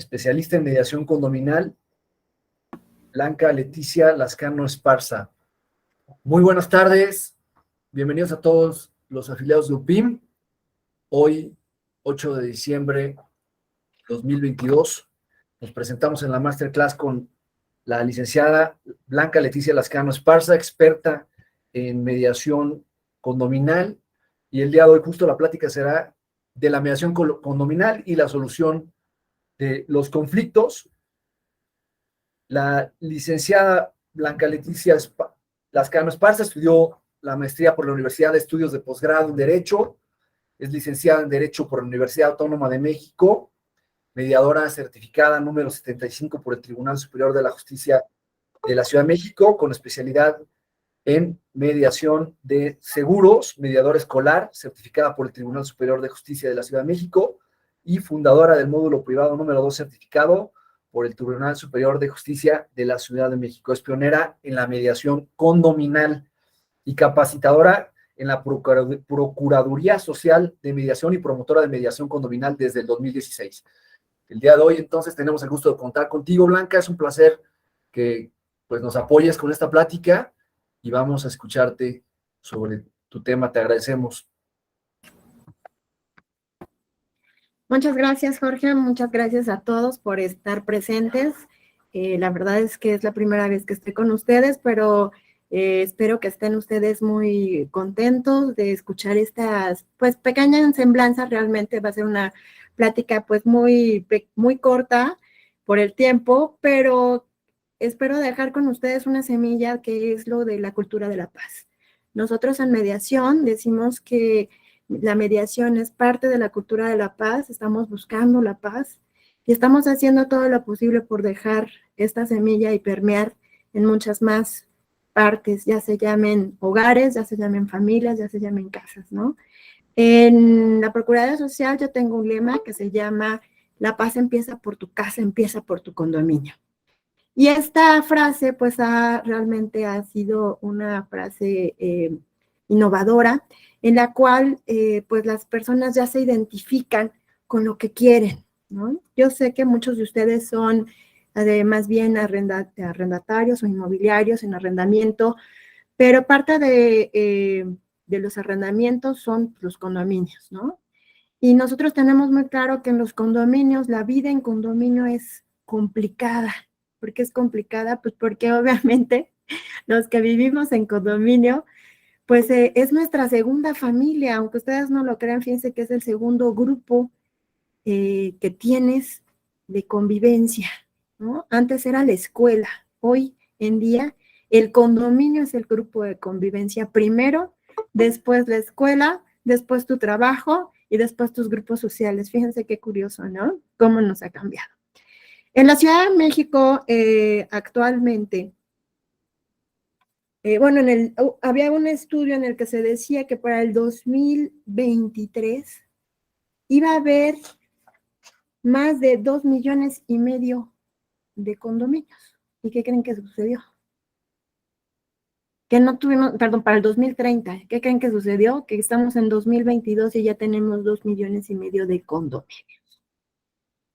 especialista en mediación condominal, Blanca Leticia Lascano Esparza. Muy buenas tardes, bienvenidos a todos los afiliados de UPIM. Hoy, 8 de diciembre 2022, nos presentamos en la Masterclass con la licenciada Blanca Leticia Lascano Esparza, experta en mediación condominal, y el día de hoy justo la plática será de la mediación condominal y la solución de los conflictos. La licenciada Blanca Leticia Lascano Esparza estudió la maestría por la Universidad de Estudios de Posgrado en Derecho, es licenciada en Derecho por la Universidad Autónoma de México, mediadora certificada número 75 por el Tribunal Superior de la Justicia de la Ciudad de México, con especialidad en mediación de seguros, mediadora escolar, certificada por el Tribunal Superior de Justicia de la Ciudad de México, y fundadora del módulo privado número 2 certificado por el Tribunal Superior de Justicia de la Ciudad de México. Es pionera en la mediación condominal y capacitadora en la Procuraduría Social de Mediación y promotora de mediación condominal desde el 2016. El día de hoy, entonces, tenemos el gusto de contar contigo, Blanca. Es un placer que pues, nos apoyes con esta plática y vamos a escucharte sobre tu tema. Te agradecemos. Muchas gracias, Jorge. Muchas gracias a todos por estar presentes. La verdad es que es la primera vez que estoy con ustedes, pero espero que estén ustedes muy contentos de escuchar estas pues pequeñas semblanzas. Realmente va a ser una plática pues muy corta por el tiempo, pero espero dejar con ustedes una semilla que es lo de la cultura de la paz. Nosotros en mediación decimos que la mediación es parte de la cultura de la paz, estamos buscando la paz y estamos haciendo todo lo posible por dejar esta semilla y permear en muchas más partes, ya se llamen hogares, ya se llamen familias, ya se llamen casas, ¿no? En la Procuraduría Social yo tengo un lema que se llama: la paz empieza por tu casa, empieza por tu condominio. Y esta frase pues realmente ha sido una frase innovadora, en la cual pues las personas ya se identifican con lo que quieren, ¿no? Yo sé que muchos de ustedes son más bien arrendatarios o inmobiliarios en arrendamiento, pero parte de los arrendamientos son los condominios, ¿no? Y nosotros tenemos muy claro que en los condominios, la vida en condominio es complicada. ¿Por qué es complicada? Pues porque obviamente los que vivimos en condominio, pues es nuestra segunda familia, aunque ustedes no lo crean, fíjense que es el segundo grupo que tienes de convivencia, ¿no? Antes era la escuela, hoy en día el condominio es el grupo de convivencia primero, después la escuela, después tu trabajo y después tus grupos sociales. Fíjense qué curioso, ¿no? Cómo nos ha cambiado. En la Ciudad de México actualmente, bueno, había un estudio en el que se decía que para el 2023 iba a haber más de 2,5 millones de condominios. ¿Y qué creen que sucedió? Que no tuvimos, perdón, para el 2030, ¿qué creen que sucedió? Que estamos en 2022 y ya tenemos 2,5 millones de condominios,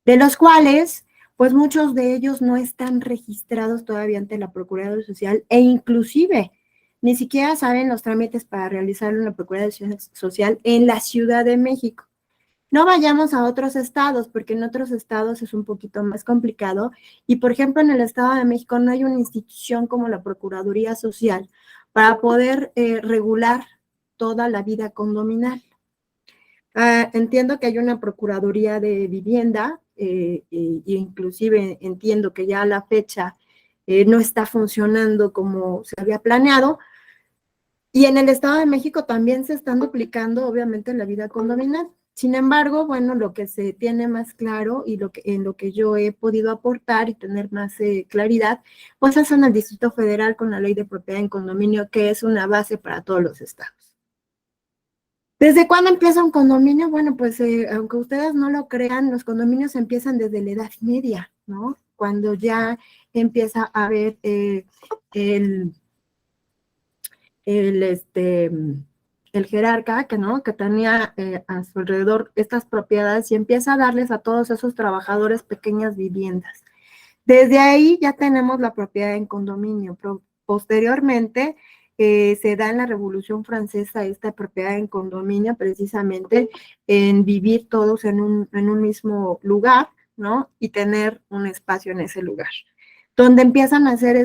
de los cuales, pues muchos de ellos no están registrados todavía ante la Procuraduría Social e inclusive ni siquiera saben los trámites para realizarlo en la Procuraduría Social en la Ciudad de México. No vayamos a otros estados, porque en otros estados es un poquito más complicado. Y, por ejemplo, en el Estado de México no hay una institución como la Procuraduría Social para poder regular toda la vida condominal. Entiendo que hay una Procuraduría de Vivienda, e inclusive entiendo que ya a la fecha no está funcionando como se había planeado. Y en el Estado de México también se están duplicando, obviamente, la vida condominal. Sin embargo, bueno, lo que se tiene más claro y en lo que yo he podido aportar y tener más claridad, pues es en el Distrito Federal con la Ley de Propiedad en Condominio, que es una base para todos los estados. ¿Desde cuándo empieza un condominio? Bueno, pues aunque ustedes no lo crean, los condominios empiezan desde la Edad Media, ¿no? Cuando ya empieza a haber el el jerarca, que tenía a su alrededor estas propiedades y empieza a darles a todos esos trabajadores pequeñas viviendas. Desde ahí ya tenemos la propiedad en condominio. Posteriormente, se da en la Revolución Francesa esta propiedad en condominio, precisamente en vivir todos en un mismo lugar, ¿no? Y tener un espacio en ese lugar. Donde empiezan a hacer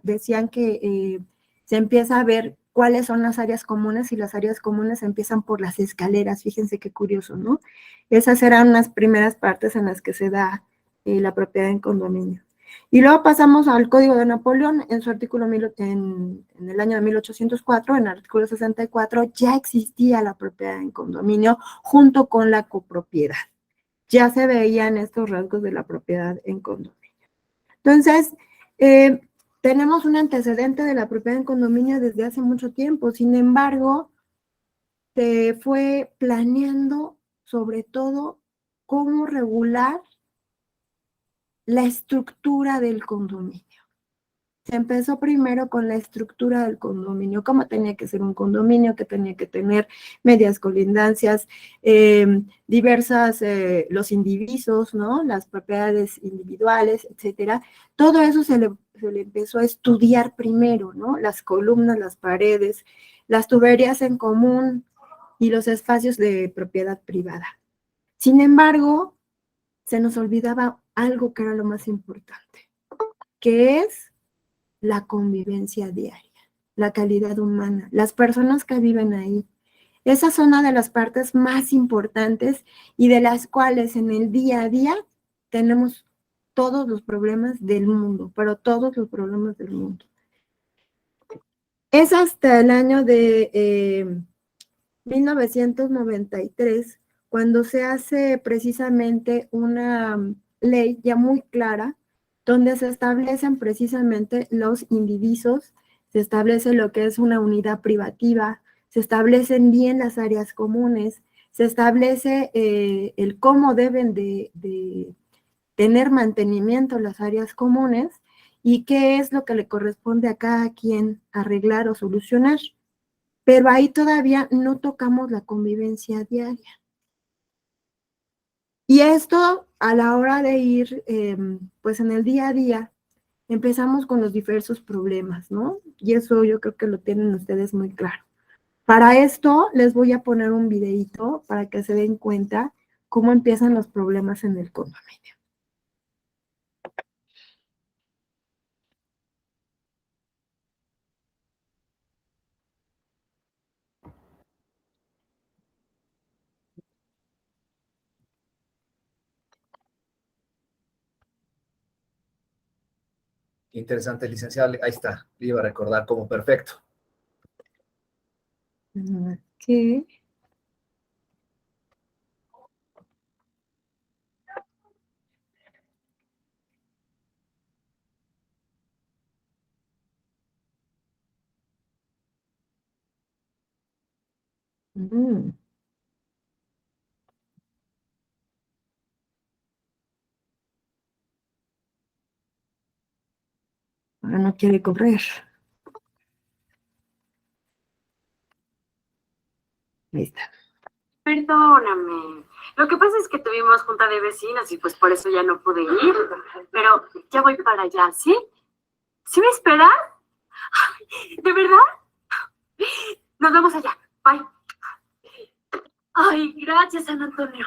decían que se empieza a ver cuáles son las áreas comunes, y las áreas comunes empiezan por las escaleras. Fíjense qué curioso, ¿no? Esas eran las primeras partes en las que se da la propiedad en condominio. Y luego pasamos al Código de Napoleón, en su artículo, en el año de 1804, en el artículo 64, ya existía la propiedad en condominio junto con la copropiedad. Ya se veían estos rasgos de la propiedad en condominio. Entonces, tenemos un antecedente de la propiedad en condominio desde hace mucho tiempo. Sin embargo, se fue planeando sobre todo cómo regular la estructura del condominio. Se empezó primero con la estructura del condominio, cómo tenía que ser un condominio, que tenía que tener medias colindancias, diversas, los indivisos, ¿no? Las propiedades individuales, etcétera. Todo eso se le empezó a estudiar primero, ¿no? Las columnas, las paredes, las tuberías en común y los espacios de propiedad privada. Sin embargo, se nos olvidaba algo que era lo más importante, que es la convivencia diaria, la calidad humana, las personas que viven ahí. Esa es una de las partes más importantes y de las cuales en el día a día tenemos todos los problemas del mundo, pero todos los problemas del mundo. Es hasta el año de 1993 cuando se hace precisamente una ley ya muy clara, donde se establecen precisamente los indivisos, se establece lo que es una unidad privativa, se establecen bien las áreas comunes, se establece el cómo deben de tener mantenimiento las áreas comunes y qué es lo que le corresponde a cada quien arreglar o solucionar. Pero ahí todavía no tocamos la convivencia diaria. Y esto, a la hora de ir, pues en el día a día, empezamos con los diversos problemas, ¿no? Y eso yo creo que lo tienen ustedes muy claro. Para esto, les voy a poner un videíto para que se den cuenta cómo empiezan los problemas en el condominio. Interesante, licenciado. Ahí está, le iba a recordar como perfecto. ¿Qué? Ahora no quiere correr. Ahí está. Perdóname. Lo que pasa es que tuvimos junta de vecinos y pues por eso ya no pude ir. Pero ya voy para allá, ¿sí? ¿Sí me esperas? ¿De verdad? Nos vemos allá. Bye. Ay, gracias, San Antonio.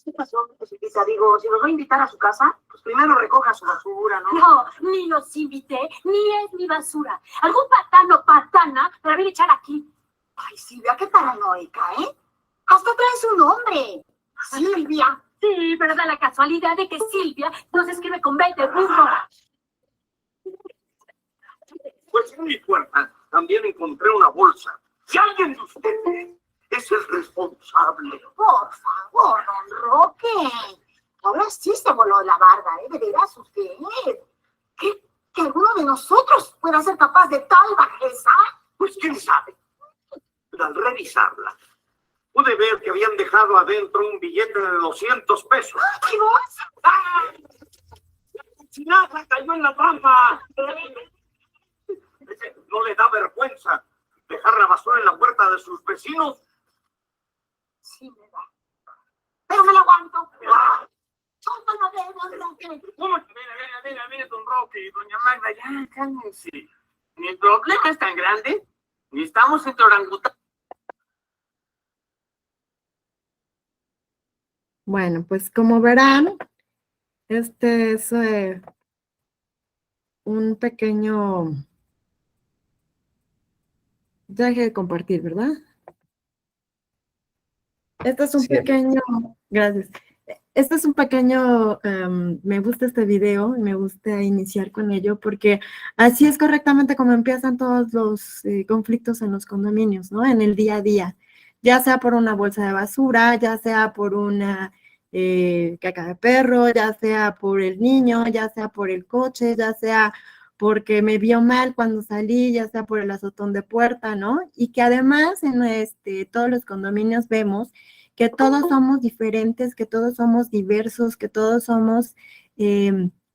¿Qué pasó, Josefita? Digo, si nos va a invitar a su casa, pues primero recoja su basura, ¿no? No, ni los invité, ni es mi basura. Algún patano o patana me la viene a echar aquí. Ay, Silvia, qué paranoica, ¿eh? Hasta traes un nombre. Silvia. Sí, pero da la casualidad de que Silvia no se escribe con B de burro. Pues en mi puerta también encontré una bolsa. Si alguien de ustedes es el responsable. Por favor, don Roque. Ahora sí se voló la barda, ¿eh? De veras usted. ¿Que alguno de nosotros pueda ser capaz de tal bajeza? Pues quién sabe. Pero al revisarla, pude ver que habían dejado adentro un billete de 200 pesos. ¡Qué bolsa! ¡Ah! ¡Chinaza cayó en la trampa! ¿No le da vergüenza dejar la basura en la puerta de sus vecinos? Sí, me da. Pero me lo aguanto. ¿Cómo no veo, don Roque? ¿Cómo? Mire, don Roque y doña Magda, ya, cálmense. Ni el problema es tan grande, ni estamos entre orangutanes. Bueno, pues como verán, este es un pequeño... Deje de compartir, ¿verdad? Este es un Sí. pequeño... Gracias. Este es un pequeño... me gusta este video y me gusta iniciar con ello porque así es correctamente como empiezan todos los conflictos en los condominios, ¿no? En el día a día. Ya sea por una bolsa de basura, ya sea por una caca de perro, ya sea por el niño, ya sea por el coche, ya sea porque me vio mal cuando salí, ya sea por el azotón de puerta, ¿no? Y que además en todos los condominios vemos que todos somos diferentes, que todos somos diversos, que todos somos,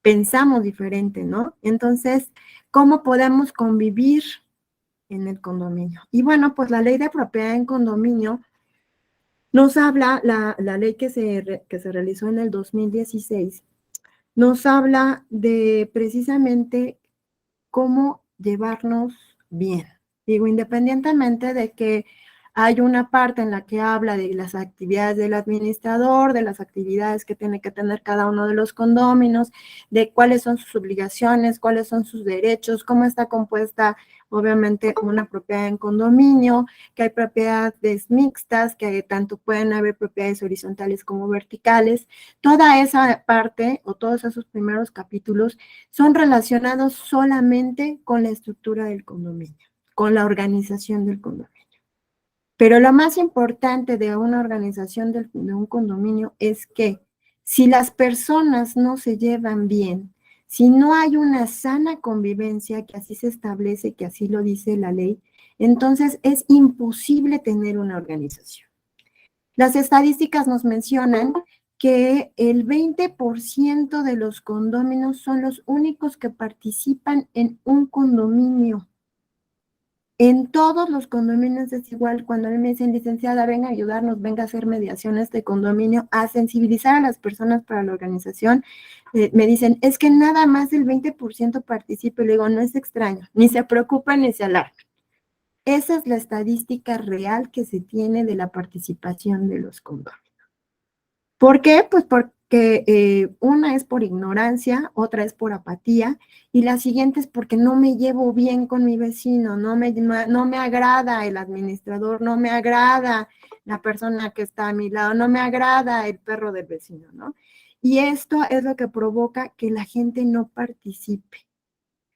pensamos diferente, ¿no? Entonces, ¿cómo podemos convivir en el condominio? Y bueno, pues la ley de propiedad en condominio nos habla, la ley que se realizó en el 2016, nos habla de precisamente cómo llevarnos bien. Digo, independientemente de que hay una parte en la que habla de las actividades del administrador, de las actividades que tiene que tener cada uno de los condóminos, de cuáles son sus obligaciones, cuáles son sus derechos, cómo está compuesta, obviamente, una propiedad en condominio, que hay propiedades mixtas, que tanto pueden haber propiedades horizontales como verticales. Toda esa parte o todos esos primeros capítulos son relacionados solamente con la estructura del condominio, con la organización del condominio. Pero lo más importante de una organización de un condominio es que si las personas no se llevan bien, si no hay una sana convivencia, que así se establece, que así lo dice la ley, entonces es imposible tener una organización. Las estadísticas nos mencionan que el 20% de los condóminos son los únicos que participan en un condominio. En todos los condominios es igual. Cuando a mí me dicen, licenciada, venga a ayudarnos, venga a hacer mediaciones de condominio, a sensibilizar a las personas para la organización, me dicen, es que nada más el 20% participa. Y le digo, no es extraño, ni se preocupan ni se alarman. Esa es la estadística real que se tiene de la participación de los condóminos. ¿Por qué? Pues porque una es por ignorancia, otra es por apatía, y la siguiente es porque no me llevo bien con mi vecino, no me agrada el administrador, no me agrada la persona que está a mi lado, no me agrada el perro del vecino, ¿no? Y esto es lo que provoca que la gente no participe.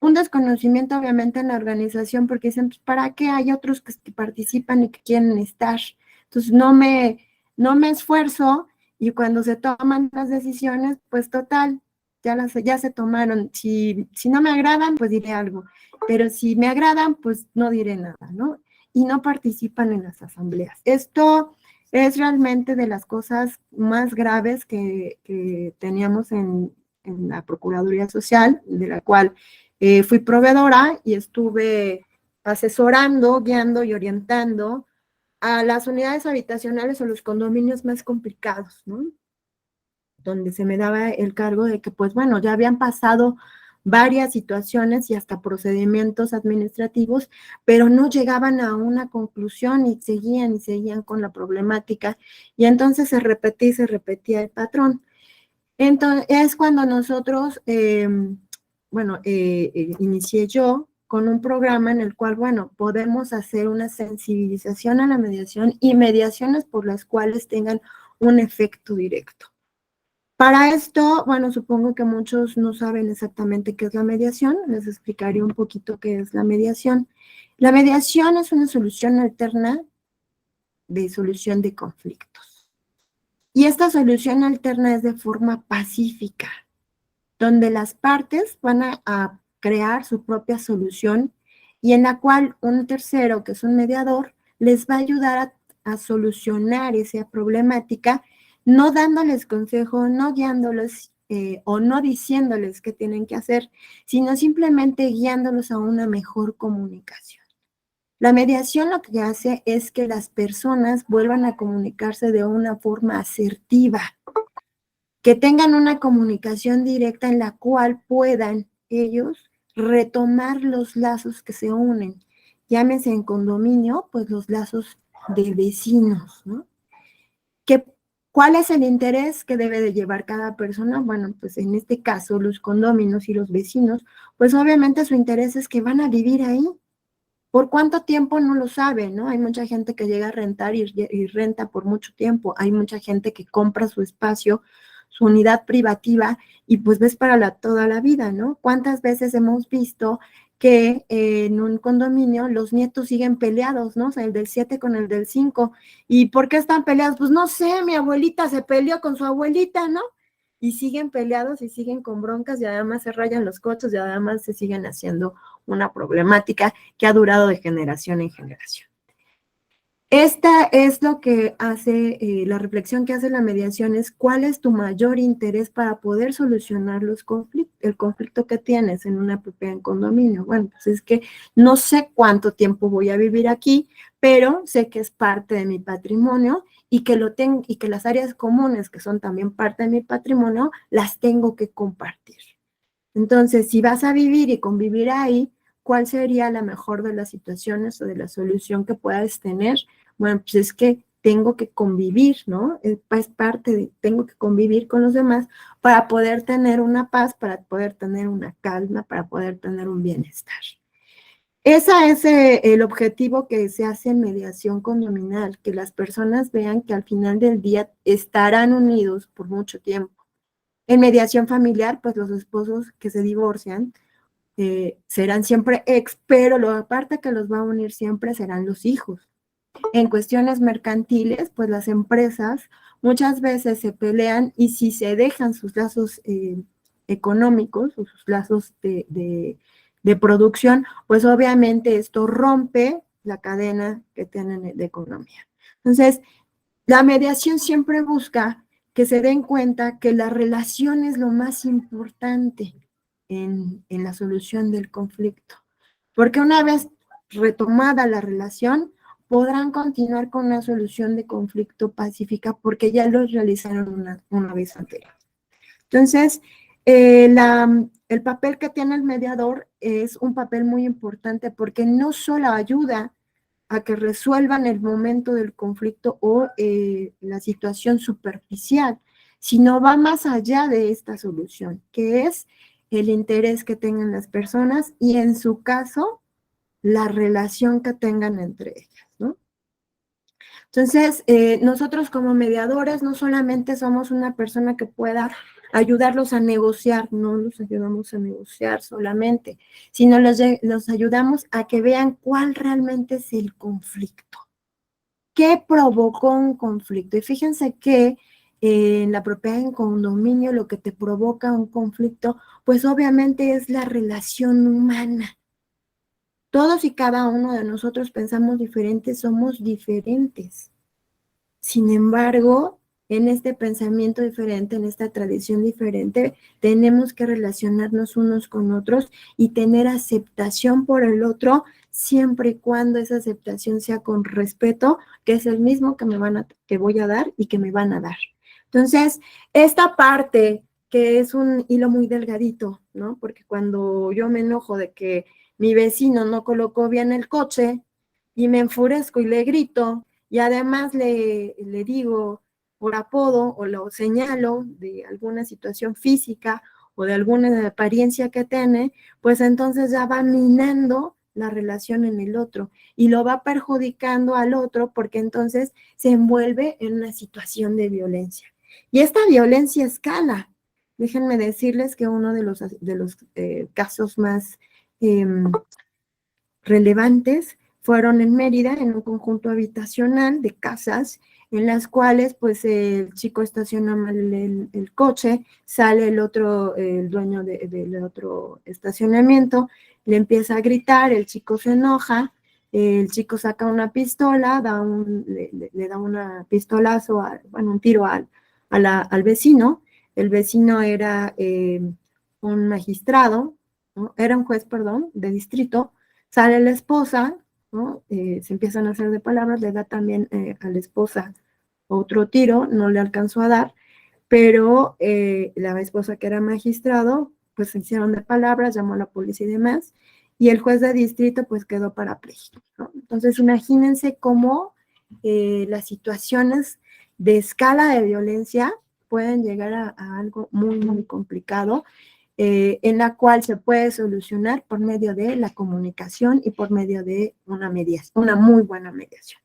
Un desconocimiento, obviamente, en la organización, porque dicen, pues, ¿para qué? Hay otros que participan y que quieren estar. Entonces, no me esfuerzo, y cuando se toman las decisiones, pues total, ya se tomaron. Si no me agradan, pues diré algo, pero si me agradan, pues no diré nada, ¿no? Y no participan en las asambleas. Esto es realmente de las cosas más graves que teníamos en la Procuraduría Social, de la cual fui proveedora y estuve asesorando, guiando y orientando a las unidades habitacionales o los condominios más complicados, ¿no? Donde se me daba el cargo de que, pues bueno, ya habían pasado varias situaciones y hasta procedimientos administrativos, pero no llegaban a una conclusión y seguían con la problemática, y entonces se repetía el patrón. Entonces, es cuando nosotros, inicié yo con un programa en el cual, bueno, podemos hacer una sensibilización a la mediación y mediaciones por las cuales tengan un efecto directo. Para esto, bueno, supongo que muchos no saben exactamente qué es la mediación. Les explicaré un poquito qué es la mediación. La mediación es una solución alterna de solución de conflictos. Y esta solución alterna es de forma pacífica, donde las partes van a crear su propia solución y en la cual un tercero, que es un mediador, les va a ayudar a solucionar esa problemática, no dándoles consejo, no guiándolos o no diciéndoles qué tienen que hacer, sino simplemente guiándolos a una mejor comunicación. La mediación lo que hace es que las personas vuelvan a comunicarse de una forma asertiva, que tengan una comunicación directa en la cual puedan ellos retomar los lazos que se unen. Llámese en condominio, pues los lazos de vecinos, ¿no? ¿Cuál es el interés que debe de llevar cada persona? Bueno, pues en este caso, los condóminos y los vecinos, pues obviamente su interés es que van a vivir ahí. ¿Por cuánto tiempo? No lo sabe, ¿no? Hay mucha gente que llega a rentar y renta por mucho tiempo. Hay mucha gente que compra su espacio, su unidad privativa, y pues ves para toda la vida, ¿no? ¿Cuántas veces hemos visto que en un condominio los nietos siguen peleados, ¿no? O sea, el del 7 con el del 5. ¿Y por qué están peleados? Pues no sé, mi abuelita se peleó con su abuelita, ¿no? Y siguen peleados y siguen con broncas y además se rayan los coches y además se siguen haciendo una problemática que ha durado de generación en generación. Esta es lo que hace, la reflexión que hace la mediación es cuál es tu mayor interés para poder solucionar el conflicto que tienes en una propiedad en condominio. Bueno, pues es que no sé cuánto tiempo voy a vivir aquí, pero sé que es parte de mi patrimonio y que y que las áreas comunes, que son también parte de mi patrimonio, las tengo que compartir. Entonces, si vas a vivir y convivir ahí, ¿cuál sería la mejor de las situaciones o de la solución que puedas tener? Bueno, pues es que tengo que convivir, ¿no? Es parte de, tengo que convivir con los demás para poder tener una paz, para poder tener una calma, para poder tener un bienestar. Ese es el objetivo que se hace en mediación condominal, que las personas vean que al final del día estarán unidos por mucho tiempo. En mediación familiar, pues los esposos que se divorcian serán siempre ex, pero lo aparte que los va a unir siempre serán los hijos. En cuestiones mercantiles, pues las empresas muchas veces se pelean y si se dejan sus lazos económicos o sus lazos de producción, pues obviamente esto rompe la cadena que tienen de economía. Entonces, la mediación siempre busca que se den cuenta que la relación es lo más importante en la solución del conflicto. Porque una vez retomada la relación, podrán continuar con una solución de conflicto pacífica porque ya lo realizaron una vez anterior. Entonces, el papel que tiene el mediador es un papel muy importante porque no solo ayuda a que resuelvan el momento del conflicto o la situación superficial, sino va más allá de esta solución, que es el interés que tengan las personas y en su caso, la relación que tengan entre ellas, ¿no? Entonces, nosotros como mediadores no solamente somos una persona que pueda ayudarlos a negociar, no los ayudamos a negociar solamente, sino los ayudamos a que vean cuál realmente es el conflicto. ¿Qué provocó un conflicto? Y fíjense que en la propiedad en condominio lo que te provoca un conflicto, pues obviamente es la relación humana. Todos y cada uno de nosotros pensamos diferente, somos diferentes. Sin embargo, en este pensamiento diferente, en esta tradición diferente, tenemos que relacionarnos unos con otros y tener aceptación por el otro, siempre y cuando esa aceptación sea con respeto, que es el mismo que voy a dar y que me van a dar. Entonces, esta parte que es un hilo muy delgadito, ¿no? Porque cuando yo me enojo de que mi vecino no colocó bien el coche y me enfurezco y le grito y además le digo por apodo o lo señalo de alguna situación física o de alguna apariencia que tiene, pues entonces ya va minando la relación en el otro y lo va perjudicando al otro porque entonces se envuelve en una situación de violencia. Y esta violencia escala. Déjenme decirles que uno de los casos más relevantes fueron en Mérida, en un conjunto habitacional de casas, en las cuales pues el chico estaciona mal el coche, sale el dueño del otro estacionamiento, le empieza a gritar, el chico se enoja, El chico saca una pistola, le da una pistolazo, un tiro al vecino. El vecino era un magistrado, ¿no? Era un juez, perdón, de distrito. Sale la esposa, ¿no? Se empiezan a hacer de palabras, le da también a la esposa otro tiro, no le alcanzó a dar, pero la esposa que era magistrado, pues se hicieron de palabras, llamó a la policía y demás, y el juez de distrito pues quedó parapléjico, ¿no? Entonces imagínense cómo las situaciones de escala de violencia pueden llegar a algo muy, muy complicado, en la cual se puede solucionar por medio de la comunicación y por medio de una mediación, una muy buena mediación.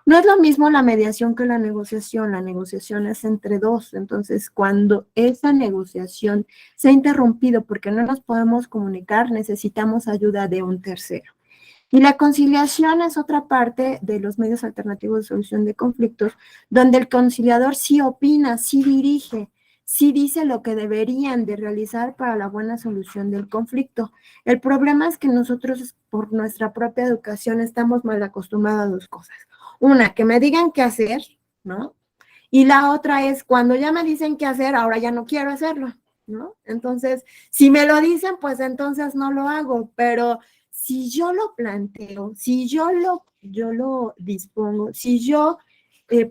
No es lo mismo la mediación que la negociación es entre dos, entonces cuando esa negociación se ha interrumpido porque no nos podemos comunicar, necesitamos ayuda de un tercero. Y la conciliación es otra parte de los medios alternativos de solución de conflictos, donde el conciliador sí opina, sí dirige, sí dice lo que deberían de realizar para la buena solución del conflicto. El problema es que nosotros, por nuestra propia educación, estamos mal acostumbrados a dos cosas. Una, que me digan qué hacer, ¿no? Y la otra es, cuando ya me dicen qué hacer, ahora ya no quiero hacerlo, ¿no? Entonces, si me lo dicen, pues entonces no lo hago, pero si yo lo planteo, si yo lo dispongo, si yo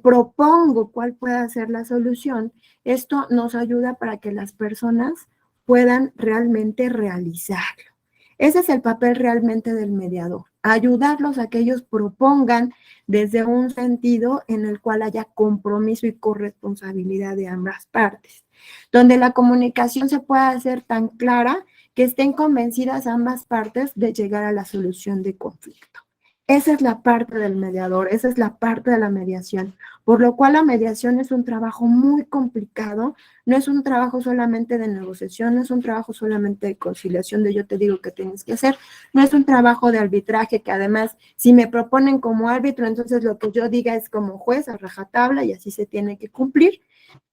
propongo cuál puede ser la solución, esto nos ayuda para que las personas puedan realmente realizarlo. Ese es el papel realmente del mediador, ayudarlos a que ellos propongan desde un sentido en el cual haya compromiso y corresponsabilidad de ambas partes, donde la comunicación se pueda hacer tan clara que estén convencidas ambas partes de llegar a la solución de conflicto. Esa es la parte del mediador, esa es la parte de la mediación, por lo cual la mediación es un trabajo muy complicado, no es un trabajo solamente de negociación, no es un trabajo solamente de conciliación de yo te digo qué tienes que hacer, no es un trabajo de arbitraje que además si me proponen como árbitro, entonces lo que yo diga es como juez a rajatabla y así se tiene que cumplir,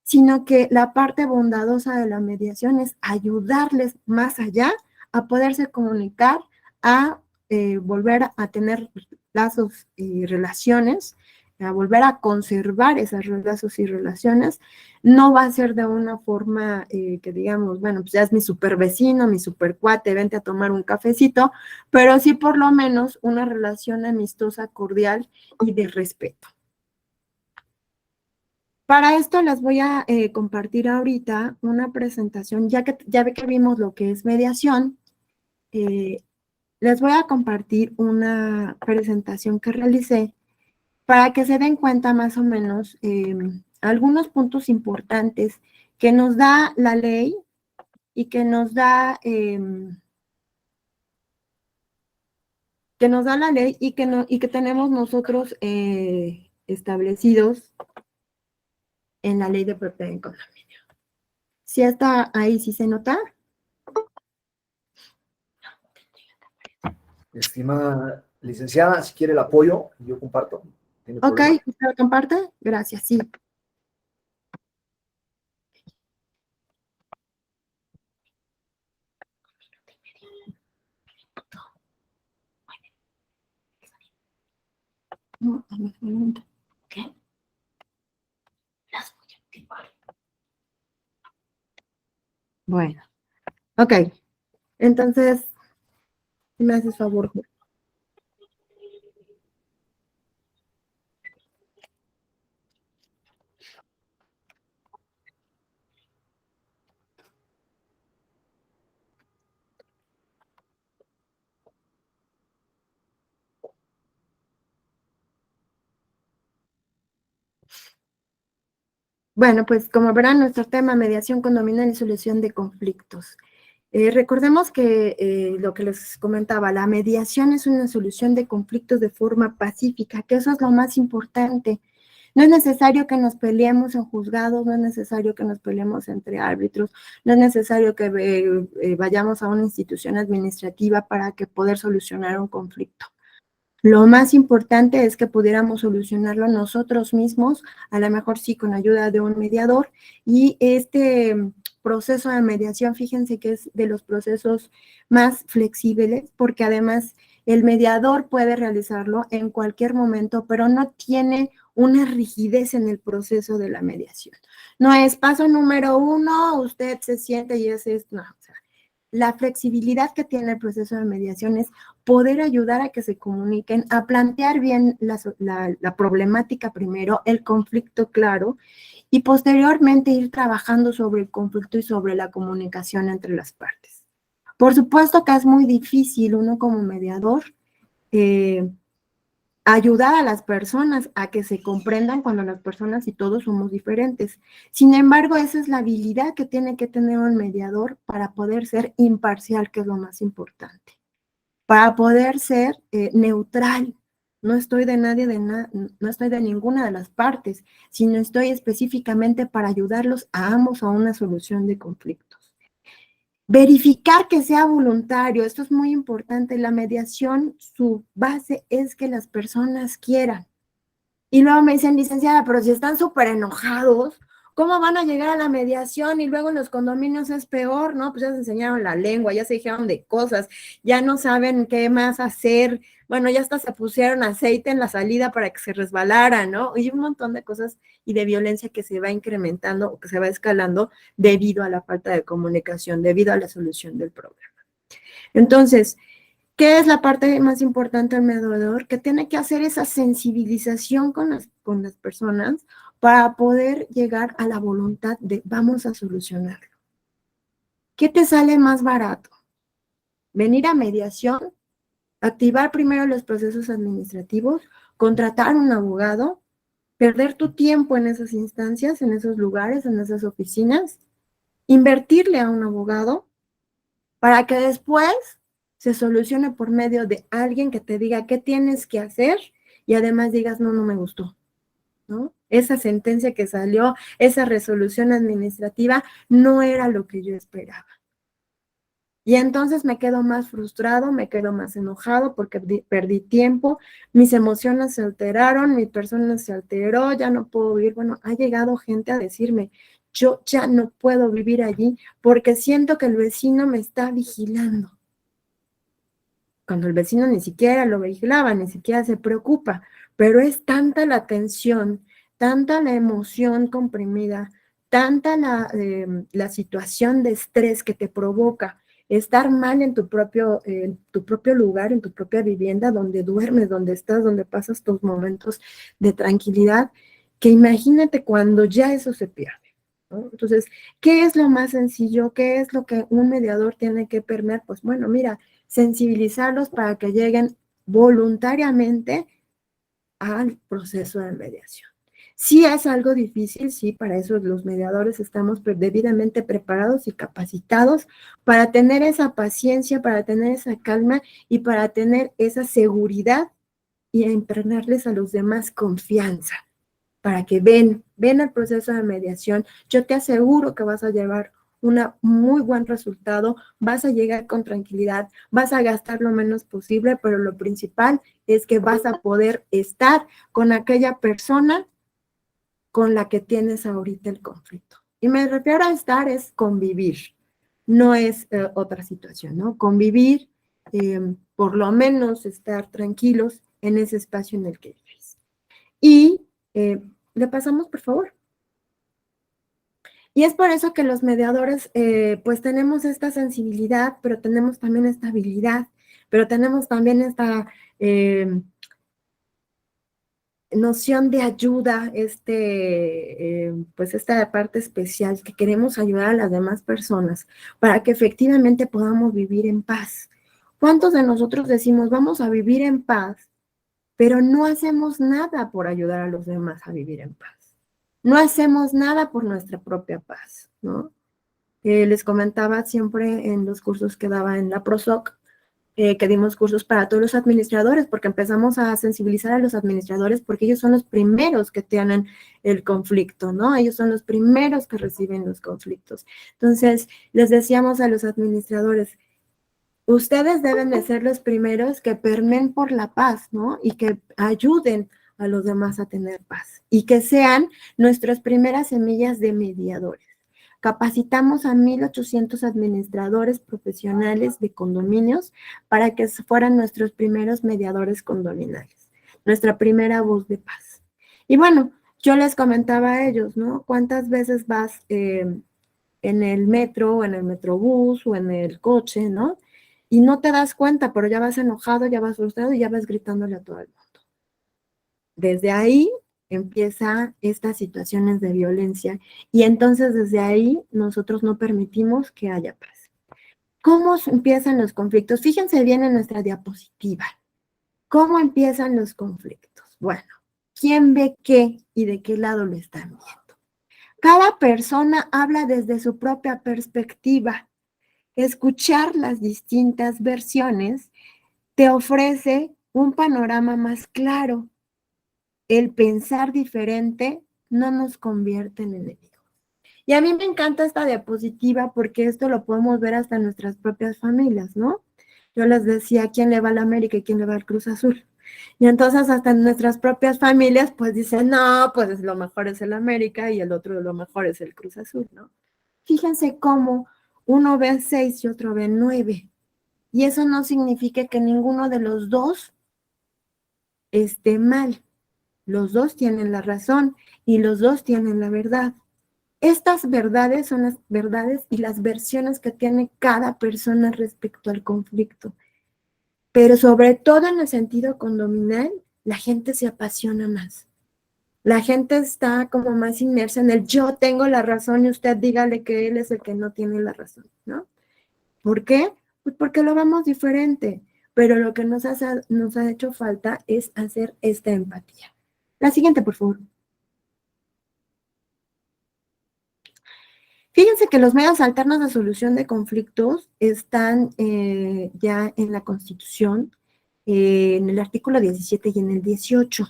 sino que la parte bondadosa de la mediación es ayudarles más allá a poderse comunicar, a volver a tener lazos y relaciones, a volver a conservar esos lazos y relaciones. No va a ser de una forma que digamos, bueno, pues ya es mi super vecino, mi super cuate, vente a tomar un cafecito, pero sí por lo menos una relación amistosa, cordial y de respeto. Para esto les voy a compartir ahorita una presentación, ya ve que vimos lo que es mediación, les voy a compartir una presentación que realicé para que se den cuenta más o menos algunos puntos importantes que nos da la ley y que nos da la ley y que tenemos nosotros establecidos en la ley de propiedad en condominio. ¿Sí está ahí? ¿Sí se nota? Estimada licenciada, si quiere el apoyo, yo comparto. Ok, ¿usted lo comparte? Gracias, sí. No, a mi pregunta. ¿Qué? Las voy a activar. Bueno, ok. Entonces, me haces favor. Bueno, pues como verán, nuestro tema, mediación condominal y solución de conflictos. Recordemos que lo que les comentaba, la mediación es una solución de conflictos de forma pacífica, que eso es lo más importante. No es necesario que nos peleemos en juzgados, no es necesario que nos peleemos entre árbitros, no es necesario que vayamos a una institución administrativa para que poder solucionar un conflicto. Lo más importante es que pudiéramos solucionarlo nosotros mismos, a lo mejor sí con ayuda de un mediador, y este proceso de mediación, fíjense que es de los procesos más flexibles, porque además El mediador puede realizarlo en cualquier momento, pero no tiene una rigidez en el proceso de la mediación. No es paso número 1, usted se siente y es esto. No, o sea, la flexibilidad que tiene el proceso de mediación es poder ayudar a que se comuniquen, a plantear bien la problemática primero, el conflicto claro, y posteriormente ir trabajando sobre el conflicto y sobre la comunicación entre las partes. Por supuesto que es muy difícil uno como mediador ayudar a las personas a que se comprendan cuando las personas y todos somos diferentes. Sin embargo, esa es la habilidad que tiene que tener un mediador para poder ser imparcial, que es lo más importante. Para poder ser neutral. No estoy de nadie, no estoy de ninguna de las partes, sino estoy específicamente para ayudarlos a ambos a una solución de conflictos. Verificar que sea voluntario, esto es muy importante. La mediación, su base es que las personas quieran. Y luego me dicen, licenciada, pero si están súper enojados, ¿cómo van a llegar a la mediación? Y luego en los condominios es peor, ¿no? Pues ya se enseñaron la lengua, ya se dijeron de cosas, ya no saben qué más hacer. Bueno, ya hasta se pusieron aceite en la salida para que se resbalara, ¿no? Y un montón de cosas y de violencia que se va incrementando o que se va escalando debido a la falta de comunicación, debido a la solución del problema. Entonces, ¿qué es la parte más importante del mediador? Que tiene que hacer esa sensibilización con las personas para poder llegar a la voluntad de vamos a solucionarlo. ¿Qué te sale más barato? Venir a mediación, activar primero los procesos administrativos, contratar un abogado, perder tu tiempo en esas instancias, en esos lugares, en esas oficinas, invertirle a un abogado para que después se solucione por medio de alguien que te diga qué tienes que hacer y además digas, no me gustó, ¿no? Esa sentencia que salió, esa resolución administrativa no era lo que yo esperaba. Y entonces me quedo más frustrado, me quedo más enojado porque perdí tiempo, mis emociones se alteraron, mi persona se alteró, ya no puedo vivir. Bueno, ha llegado gente a decirme, yo ya no puedo vivir allí porque siento que el vecino me está vigilando. Cuando el vecino ni siquiera lo vigilaba, ni siquiera se preocupa, pero es tanta la tensión, tanta la emoción comprimida, tanta la situación de estrés que te provoca estar mal en tu propio lugar, en tu propia vivienda, donde duermes, donde estás, donde pasas tus momentos de tranquilidad, que imagínate cuando ya eso se pierde, ¿no? Entonces, ¿qué es lo más sencillo? ¿Qué es lo que un mediador tiene que permear? Pues bueno, mira, sensibilizarlos para que lleguen voluntariamente al proceso de mediación. Sí es algo difícil, sí, para eso los mediadores estamos debidamente preparados y capacitados para tener esa paciencia, para tener esa calma y para tener esa seguridad y impregnarles a los demás confianza, para que ven el proceso de mediación. Yo te aseguro que vas a llevar un muy buen resultado, vas a llegar con tranquilidad, vas a gastar lo menos posible, pero lo principal es que vas a poder estar con aquella persona con la que tienes ahorita el conflicto. Y me refiero a estar es convivir, no es otra situación, ¿no? Convivir, por lo menos estar tranquilos en ese espacio en el que vives. Y le pasamos, por favor. Y es por eso que los mediadores, pues tenemos esta sensibilidad, pero tenemos también esta habilidad, pero tenemos también esta noción de ayuda, pues esta parte especial que queremos ayudar a las demás personas para que efectivamente podamos vivir en paz. ¿Cuántos de nosotros decimos vamos a vivir en paz, pero no hacemos nada por ayudar a los demás a vivir en paz? No hacemos nada por nuestra propia paz, ¿no? Les comentaba siempre en los cursos que daba en la PROSOC, que dimos cursos para todos los administradores, porque empezamos a sensibilizar a los administradores porque ellos son los primeros que tienen el conflicto, ¿no? Ellos son los primeros que reciben los conflictos. Entonces, les decíamos a los administradores, ustedes deben de ser los primeros que permeen por la paz, ¿no? Y que ayuden a los demás a tener paz y que sean nuestras primeras semillas de mediadores. capacitamos a 1,800 administradores profesionales de condominios para que fueran nuestros primeros mediadores condominales, nuestra primera voz de paz. Y bueno, yo les comentaba a ellos, ¿no? ¿Cuántas veces vas en el metro, o en el metrobús, o en el coche, ¿no? Y no te das cuenta, pero ya vas enojado, ya vas frustrado y ya vas gritándole a todo el mundo. Desde ahí empiezan estas situaciones de violencia y entonces desde ahí nosotros no permitimos que haya paz. ¿Cómo empiezan los conflictos? Fíjense bien en nuestra diapositiva. ¿Cómo empiezan los conflictos? Bueno, ¿quién ve qué y de qué lado lo están viendo? Cada persona habla desde su propia perspectiva. Escuchar las distintas versiones te ofrece un panorama más claro. El pensar diferente no nos convierte en enemigos. Y a mí me encanta esta diapositiva porque esto lo podemos ver hasta en nuestras propias familias, ¿no? Yo les decía quién le va al América y quién le va al Cruz Azul. Y entonces hasta en nuestras propias familias pues dicen, no, pues lo mejor es el América y el otro lo mejor es el Cruz Azul, ¿no? Fíjense cómo uno ve 6 y otro ve 9. Y eso no significa que ninguno de los dos esté mal. Los dos tienen la razón y los dos tienen la verdad. Estas verdades son las verdades y las versiones que tiene cada persona respecto al conflicto. Pero sobre todo en el sentido condominal, la gente se apasiona más. La gente está como más inmersa en el yo tengo la razón y usted dígale que él es el que no tiene la razón, ¿no? ¿Por qué? Pues porque lo vemos diferente, pero lo que nos ha hecho falta es hacer esta empatía. La siguiente, por favor. Fíjense que los medios alternos de solución de conflictos están ya en la Constitución, en el artículo 17 y en el 18.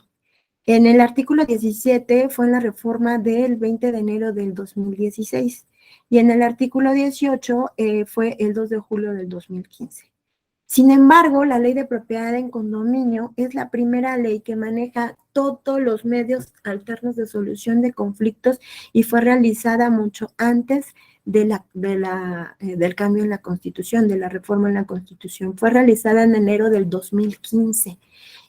En el artículo 17 fue en la reforma del 20 de enero del 2016 y en el artículo 18 fue el 2 de julio del 2015. Sin embargo, la ley de propiedad en condominio es la primera ley que maneja todos los medios alternos de solución de conflictos y fue realizada mucho antes del cambio en la Constitución, de la reforma en la Constitución. Fue realizada en enero del 2015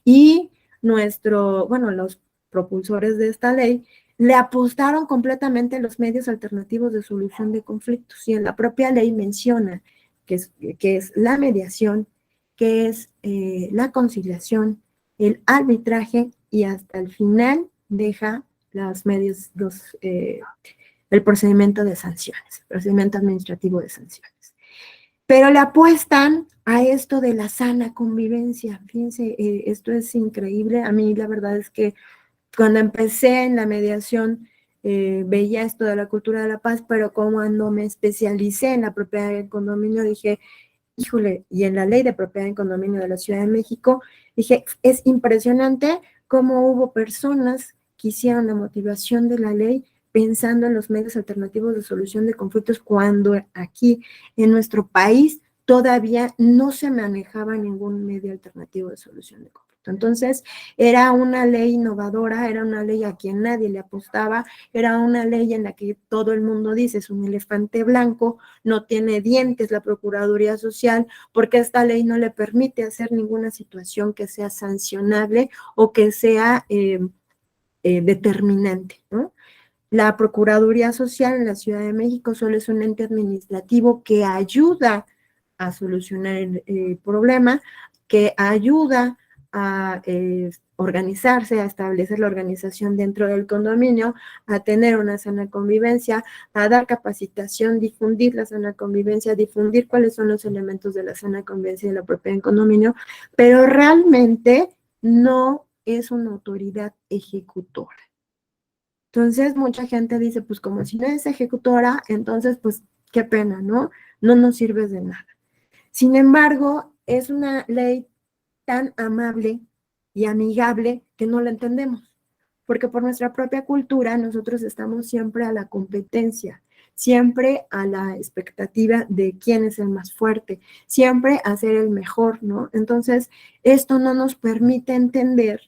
y los propulsores de esta ley le apostaron completamente a los medios alternativos de solución de conflictos y en la propia ley menciona que es la mediación, que es la conciliación, el arbitraje y hasta el final deja el procedimiento de sanciones, el procedimiento administrativo de sanciones. Pero le apuestan a esto de la sana convivencia. Fíjense, esto es increíble. A mí la verdad es que cuando empecé en la mediación veía esto de la cultura de la paz, pero cuando me especialicé en la propiedad del condominio dije, híjole, y en la ley de propiedad en condominio de la Ciudad de México, dije, es impresionante cómo hubo personas que hicieron la motivación de la ley pensando en los medios alternativos de solución de conflictos cuando aquí en nuestro país todavía no se manejaba ningún medio alternativo de solución de conflictos. Entonces, era una ley innovadora, era una ley a quien nadie le apostaba, era una ley en la que todo el mundo dice es un elefante blanco, no tiene dientes la Procuraduría Social, porque esta ley no le permite hacer ninguna situación que sea sancionable o que sea determinante, ¿no? La Procuraduría Social en la Ciudad de México solo es un ente administrativo que ayuda a solucionar el problema, que ayuda a organizarse, a establecer la organización dentro del condominio, a tener una sana convivencia, a dar capacitación, difundir la sana convivencia, difundir cuáles son los elementos de la sana convivencia y de la propiedad en condominio, pero realmente no es una autoridad ejecutora. Entonces, mucha gente dice, pues como si no es ejecutora, entonces, pues, qué pena, ¿no? No nos sirve de nada. Sin embargo, es una ley tan amable y amigable que no la entendemos, porque por nuestra propia cultura nosotros estamos siempre a la competencia, siempre a la expectativa de quién es el más fuerte, siempre a ser el mejor, ¿no? Entonces, esto no nos permite entender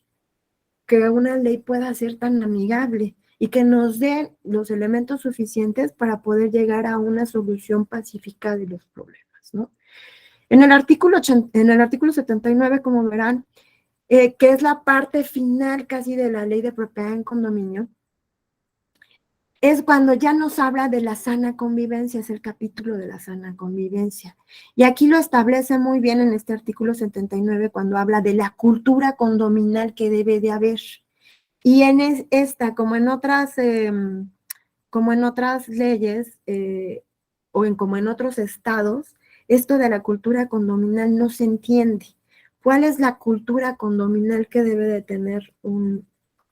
que una ley pueda ser tan amigable y que nos den los elementos suficientes para poder llegar a una solución pacífica de los problemas, ¿no? En el artículo 79, como verán, que es la parte final casi de la ley de propiedad en condominio, es cuando ya nos habla de la sana convivencia, es el capítulo de la sana convivencia. Y aquí lo establece muy bien en este artículo 79 cuando habla de la cultura condominal que debe de haber. Y en esta, como en otras leyes como en otros estados, esto de la cultura condominal no se entiende. ¿Cuál es la cultura condominal que debe de tener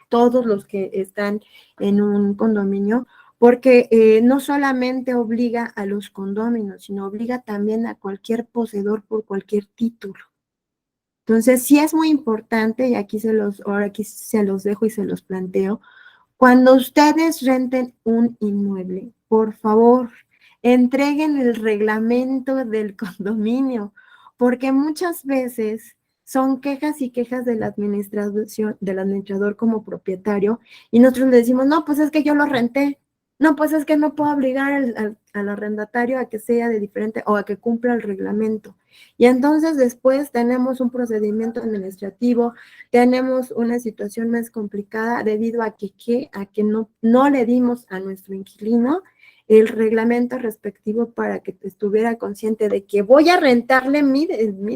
todos los que están en un condominio? Porque no solamente obliga a los condóminos, sino obliga también a cualquier poseedor por cualquier título. Entonces, sí es muy importante, y ahora aquí se los dejo y se los planteo, cuando ustedes renten un inmueble, por favor, entreguen el reglamento del condominio, porque muchas veces son quejas y quejas de la administración, del administrador como propietario, y nosotros le decimos, no, pues es que yo lo renté, no, pues es que no puedo obligar al arrendatario a que sea de diferente o a que cumpla el reglamento. Y entonces después tenemos un procedimiento administrativo, tenemos una situación más complicada debido a que no le dimos a nuestro inquilino el reglamento respectivo para que estuviera consciente de que voy a rentarle mi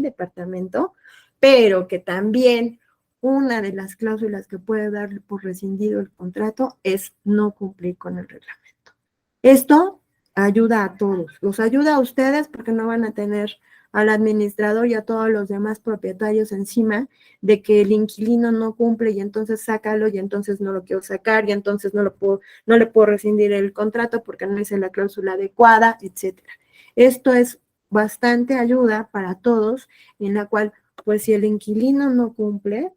departamento, pero que también una de las cláusulas que puede dar por rescindido el contrato es no cumplir con el reglamento. Esto ayuda a todos, los ayuda a ustedes porque no van a tener al administrador y a todos los demás propietarios encima de que el inquilino no cumple y entonces sácalo y entonces no lo quiero sacar y entonces no le puedo rescindir el contrato porque no hice la cláusula adecuada, etcétera. Esto es bastante ayuda para todos, en la cual, pues si el inquilino no cumple,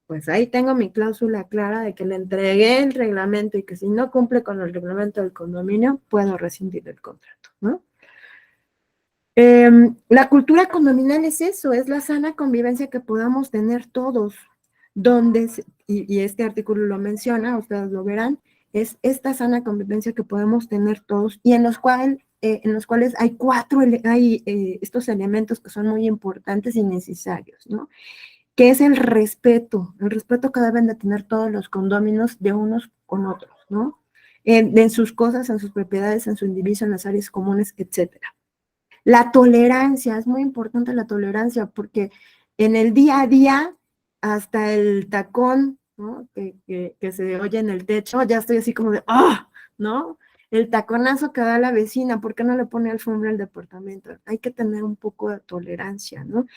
pues ahí tengo mi cláusula clara de que le entregué el reglamento y que si no cumple con el reglamento del condominio, puedo rescindir el contrato, ¿no? La cultura condominal es eso, es la sana convivencia que podamos tener todos, y este artículo lo menciona, ustedes lo verán, es esta sana convivencia que podemos tener todos y en los cuales hay estos elementos que son muy importantes y necesarios, ¿no? Que es el respeto que deben de tener todos los condóminos de unos con otros, ¿no? En sus cosas, en sus propiedades, en su indiviso, en las áreas comunes, etcétera. La tolerancia, es muy importante la tolerancia, porque en el día a día, hasta el tacón, ¿no? que se oye en el techo, ya estoy así como de, ¡ah! ¿No? El taconazo que da la vecina, ¿por qué no le pone alfombra al departamento? Hay que tener un poco de tolerancia, ¿no?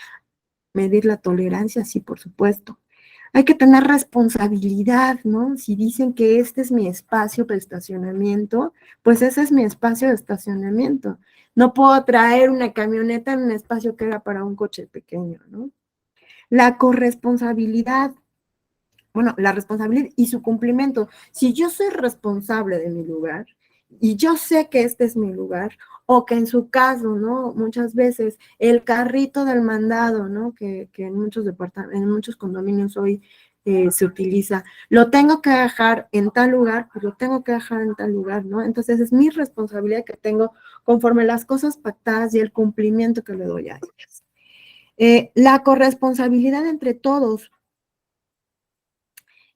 Medir la tolerancia, sí, por supuesto. Hay que tener responsabilidad, ¿no? Si dicen que este es mi espacio de estacionamiento, pues ese es mi espacio de estacionamiento. No puedo traer una camioneta en un espacio que era para un coche pequeño, ¿no? La corresponsabilidad, bueno, la responsabilidad y su cumplimiento. Si yo soy responsable de mi lugar y yo sé que este es mi lugar, o que en su caso, ¿no? Muchas veces el carrito del mandado, ¿no? Que en muchos condominios hoy se utiliza, lo tengo que dejar en tal lugar, pues lo tengo que dejar en tal lugar, ¿no? Entonces es mi responsabilidad que tengo conforme las cosas pactadas y el cumplimiento que le doy a ellas. La corresponsabilidad entre todos.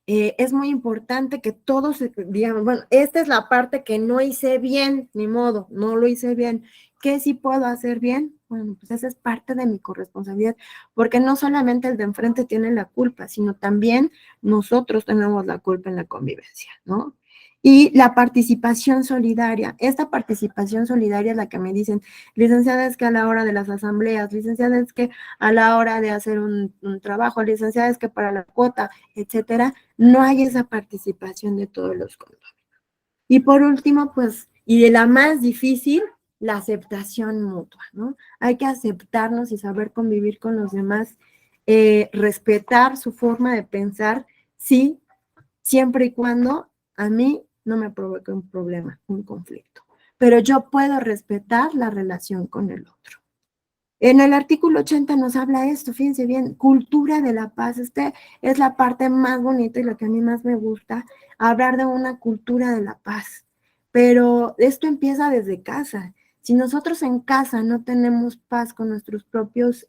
Es muy importante que todos digamos, bueno, esta es la parte que no hice bien, ni modo, no lo hice bien. ¿Qué sí puedo hacer bien? Bueno, pues esa es parte de mi corresponsabilidad, porque no solamente el de enfrente tiene la culpa, sino también nosotros tenemos la culpa en la convivencia, ¿no? Y la participación solidaria. Esta participación solidaria es la que me dicen, licenciada, es que a la hora de las asambleas, licenciada, es que a la hora de hacer un trabajo, licenciada, es que para la cuota, etcétera, no hay esa participación de todos los condóminos. Y por último, pues, y de la más difícil, la aceptación mutua, ¿no? Hay que aceptarnos y saber convivir con los demás, respetar su forma de pensar, sí, siempre y cuando a mí no me provoque un problema, un conflicto. Pero yo puedo respetar la relación con el otro. En el artículo 80 nos habla esto, fíjense bien, cultura de la paz. Es la parte más bonita y la que a mí más me gusta, hablar de una cultura de la paz. Pero esto empieza desde casa. Si nosotros en casa no tenemos paz con nuestros propios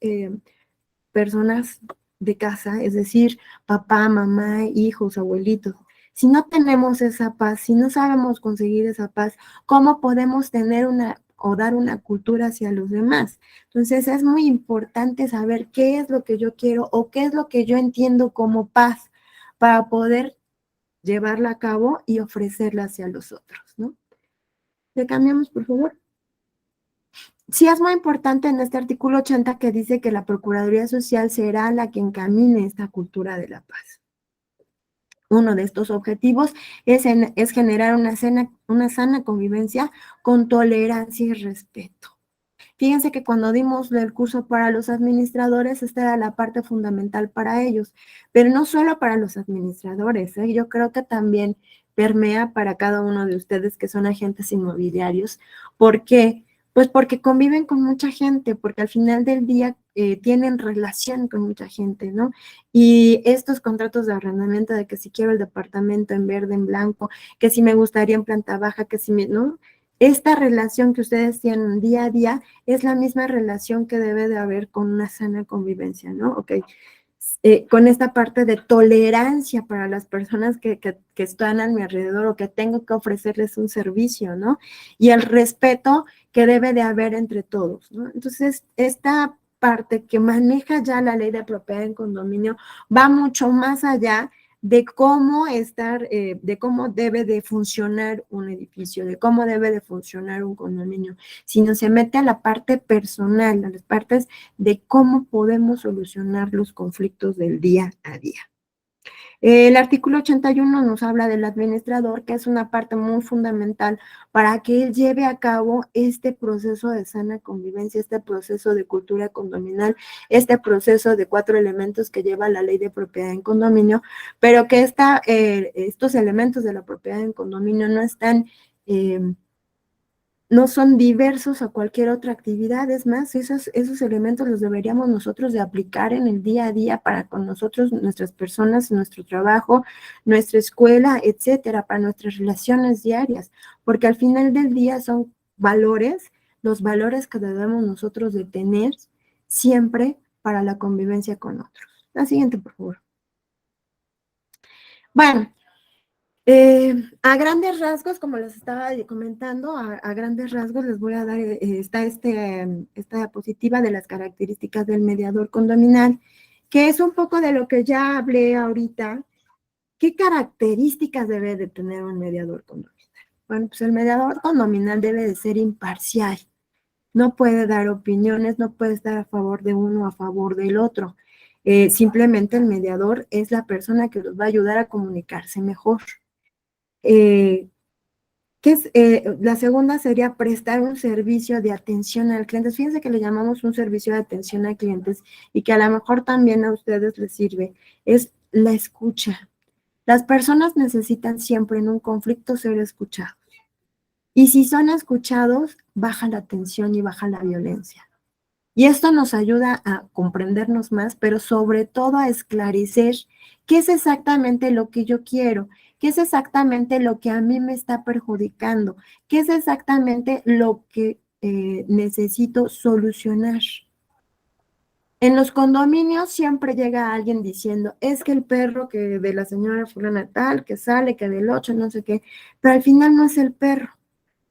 personas de casa, es decir, papá, mamá, hijos, abuelitos, si no tenemos esa paz, si no sabemos conseguir esa paz, ¿cómo podemos tener o dar una cultura hacia los demás? Entonces es muy importante saber qué es lo que yo quiero o qué es lo que yo entiendo como paz para poder llevarla a cabo y ofrecerla hacia los otros, ¿no? ¿Le cambiamos, por favor? Sí, es muy importante en este artículo 80 que dice que la Procuraduría Social será la que encamine esta cultura de la paz. Uno de estos objetivos es generar una sana convivencia con tolerancia y respeto. Fíjense que cuando dimos el curso para los administradores, esta era la parte fundamental para ellos, pero no solo para los administradores, ¿eh? Yo creo que también permea para cada uno de ustedes que son agentes inmobiliarios. ¿Por qué? Pues porque conviven con mucha gente, porque al final del día tienen relación con mucha gente, ¿no? Y estos contratos de arrendamiento de que si quiero el departamento en verde, en blanco, que si me gustaría en planta baja, que si me, ¿no? Esta relación que ustedes tienen día a día es la misma relación que debe de haber con una sana convivencia, ¿no? Ok. Con esta parte de tolerancia para las personas que están a mi alrededor o que tengo que ofrecerles un servicio, ¿no? Y el respeto que debe de haber entre todos, ¿no? Entonces, esta parte que maneja ya la ley de propiedad en condominio va mucho más allá de cómo de cómo debe de funcionar un edificio, de cómo debe de funcionar un condominio, sino se mete a la parte personal, a las partes de cómo podemos solucionar los conflictos del día a día. El artículo 81 nos habla del administrador, que es una parte muy fundamental para que él lleve a cabo este proceso de sana convivencia, este proceso de cultura condominal, este proceso de 4 elementos que lleva la ley de propiedad en condominio, pero que estos elementos de la propiedad en condominio no son diversos a cualquier otra actividad. Es más, esos elementos los deberíamos nosotros de aplicar en el día a día para con nosotros, nuestras personas, nuestro trabajo, nuestra escuela, etcétera, para nuestras relaciones diarias, porque al final del día son valores, los valores que debemos nosotros de tener siempre para la convivencia con otros. La siguiente, por favor. Bueno, a grandes rasgos, como les estaba comentando, a grandes rasgos les voy a dar esta diapositiva de las características del mediador condominal, que es un poco de lo que ya hablé ahorita. ¿Qué características debe de tener un mediador condominal? Bueno, pues el mediador condominal debe de ser imparcial. No puede dar opiniones, no puede estar a favor de uno o a favor del otro. Simplemente el mediador es la persona que los va a ayudar a comunicarse mejor. La segunda sería prestar un servicio de atención al cliente. Fíjense que le llamamos un servicio de atención a clientes y que a lo mejor también a ustedes les sirve, es la escucha. Las personas necesitan siempre en un conflicto ser escuchados. Y si son escuchados, baja la tensión y baja la violencia. Y esto nos ayuda a comprendernos más, pero sobre todo a esclarecer qué es exactamente lo que yo quiero, qué es exactamente lo que a mí me está perjudicando, qué es exactamente lo que necesito solucionar. En los condominios siempre llega alguien diciendo, es que el perro que de la señora fulana tal, que sale, que del 8, no sé qué, pero al final no es el perro.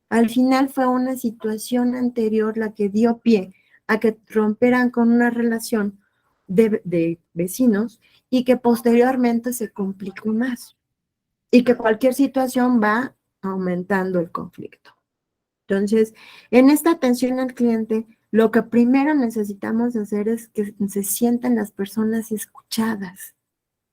Al final fue una situación anterior la que dio pie a que rompieran con una relación de vecinos y que posteriormente se complicó más y que cualquier situación va aumentando el conflicto. Entonces, en esta atención al cliente, lo que primero necesitamos hacer es que se sientan las personas escuchadas.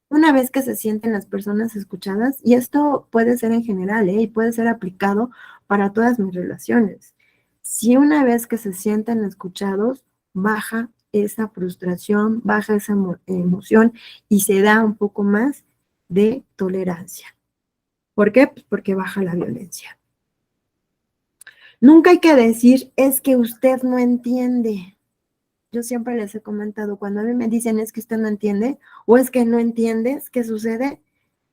Una vez que se sienten las personas escuchadas, y esto puede ser en general, y puede ser aplicado para todas mis relaciones. Si una vez que se sienten escuchados, baja esa frustración, baja esa emoción y se da un poco más de tolerancia. ¿Por qué? Pues porque baja la violencia. Nunca hay que decir, es que usted no entiende. yo siempre les he comentado, cuando a mí me dicen es que usted no entiende o es que no entiendes, ¿qué sucede?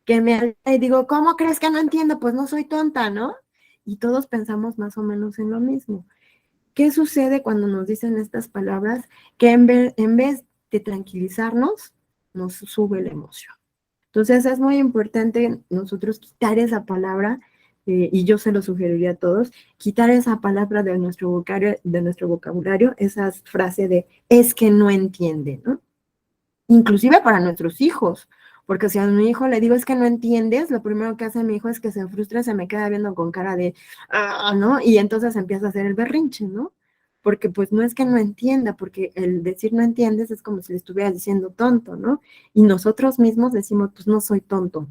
Que me y digo, ¿cómo crees que no entiendo? Pues no soy tonta, ¿no? Y todos pensamos más o menos en lo mismo. ¿Qué sucede cuando nos dicen estas palabras? Que en vez de tranquilizarnos, nos sube la emoción. Entonces es muy importante nosotros quitar esa palabra, y yo se lo sugeriría a todos, quitar esa palabra de nuestro vocabulario, esa frase de es que no entiende, ¿no? Inclusive para nuestros hijos, porque si a mi hijo le digo es que no entiendes, lo primero que hace mi hijo es que se frustra, se me queda viendo con cara de, ¿no? Y entonces empieza a hacer el berrinche, ¿no? Porque pues no es que no entienda, porque el decir no entiendes es como si le estuvieras diciendo tonto, ¿no? Y nosotros mismos decimos, pues no soy tonto.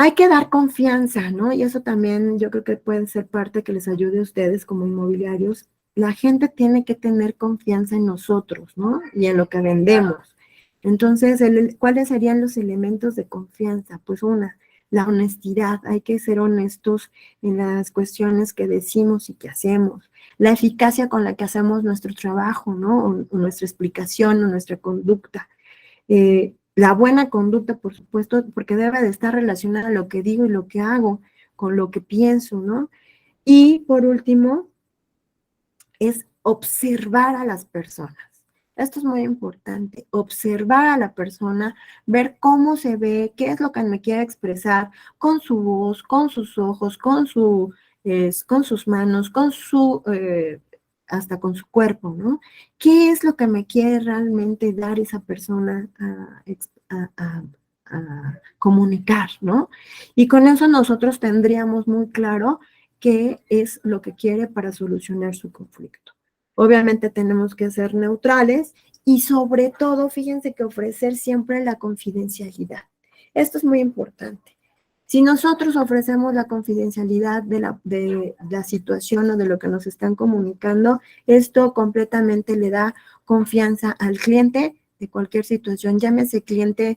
Hay que dar confianza, ¿no? Y eso también yo creo que puede ser parte que les ayude a ustedes como inmobiliarios. La gente tiene que tener confianza en nosotros, ¿no? Y en lo que vendemos. Entonces, ¿cuáles serían los elementos de confianza? Pues una, la honestidad. Hay que ser honestos en las cuestiones que decimos y que hacemos. La eficacia con la que hacemos nuestro trabajo, ¿no? O nuestra explicación o nuestra conducta. La buena conducta, por supuesto, porque debe de estar relacionada a lo que digo y lo que hago, con lo que pienso, ¿no? Y por último, es observar a las personas. Esto es muy importante, observar a la persona, ver cómo se ve, qué es lo que me quiere expresar con su voz, con sus ojos, con sus manos, hasta con su cuerpo, ¿no? ¿Qué es lo que me quiere realmente dar esa persona a comunicar, ¿no? Y con eso nosotros tendríamos muy claro qué es lo que quiere para solucionar su conflicto. Obviamente tenemos que ser neutrales y sobre todo, fíjense que ofrecer siempre la confidencialidad. Esto es muy importante. Si nosotros ofrecemos la confidencialidad de la situación o de lo que nos están comunicando, esto completamente le da confianza al cliente de cualquier situación, llámese cliente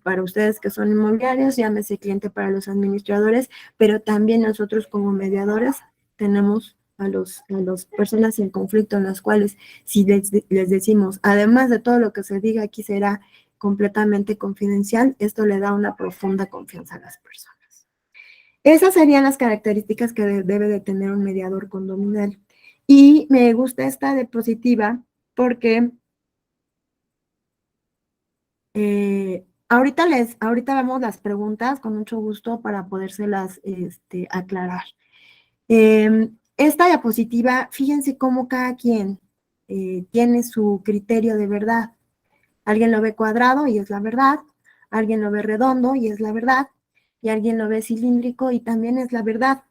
para ustedes que son inmobiliarios, llámese cliente para los administradores, pero también nosotros como mediadores tenemos a las personas en conflicto en las cuales si les decimos, además de todo lo que se diga aquí será completamente confidencial, esto le da una profunda confianza a las personas. Esas serían las características que debe de tener un mediador condominal. Y me gusta esta diapositiva porque ahorita vemos las preguntas con mucho gusto para podérselas aclarar. Esta diapositiva, fíjense cómo cada quien tiene su criterio de verdad. Alguien lo ve cuadrado y es la verdad, alguien lo ve redondo y es la verdad, y alguien lo ve cilíndrico y también es la verdad.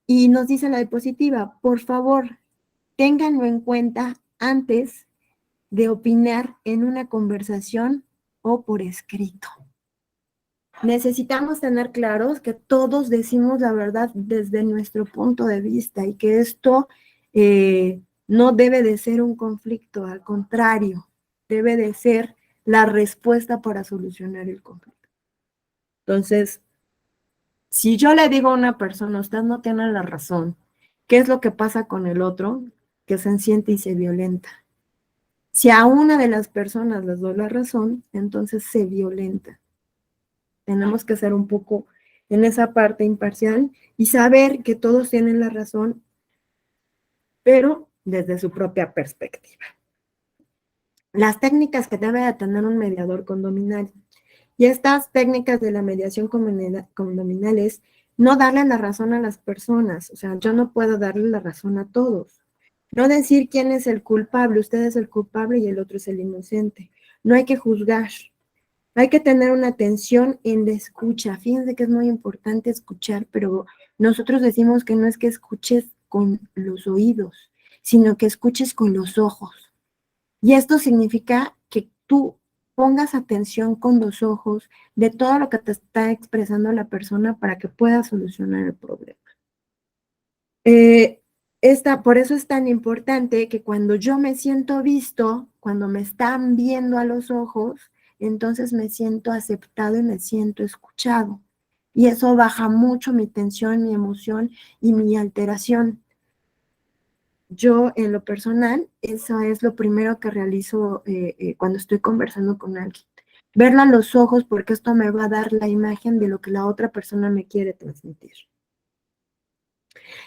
Y nos dice la diapositiva, por favor, ténganlo en cuenta antes de opinar en una conversación o por escrito. Necesitamos tener claros que todos decimos la verdad desde nuestro punto de vista y que esto no debe de ser un conflicto, al contrario, debe de ser la respuesta para solucionar el conflicto. Entonces, si yo le digo a una persona, usted no tiene la razón, ¿qué es lo que pasa con el otro? Que se siente y se violenta. Si a una de las personas les doy la razón, entonces se violenta. Tenemos que ser un poco en esa parte imparcial y saber que todos tienen la razón, pero desde su propia perspectiva. Las técnicas que debe de tener un mediador condominal. Y estas técnicas de la mediación condominal es no darle la razón a las personas. O sea, yo no puedo darle la razón a todos. No decir quién es el culpable, usted es el culpable y el otro es el inocente. No hay que juzgar. Hay que tener una atención en la escucha. Fíjense que es muy importante escuchar, pero nosotros decimos que no es que escuches con los oídos, sino que escuches con los ojos. Y esto significa que tú pongas atención con los ojos de todo lo que te está expresando la persona para que puedas solucionar el problema. Por eso es tan importante que cuando yo me siento visto, cuando me están viendo a los ojos, entonces me siento aceptado y me siento escuchado. Y eso baja mucho mi tensión, mi emoción y mi alteración. yo en lo personal, eso es lo primero que realizo cuando estoy conversando con alguien. Verla a los ojos, porque esto me va a dar la imagen de lo que la otra persona me quiere transmitir.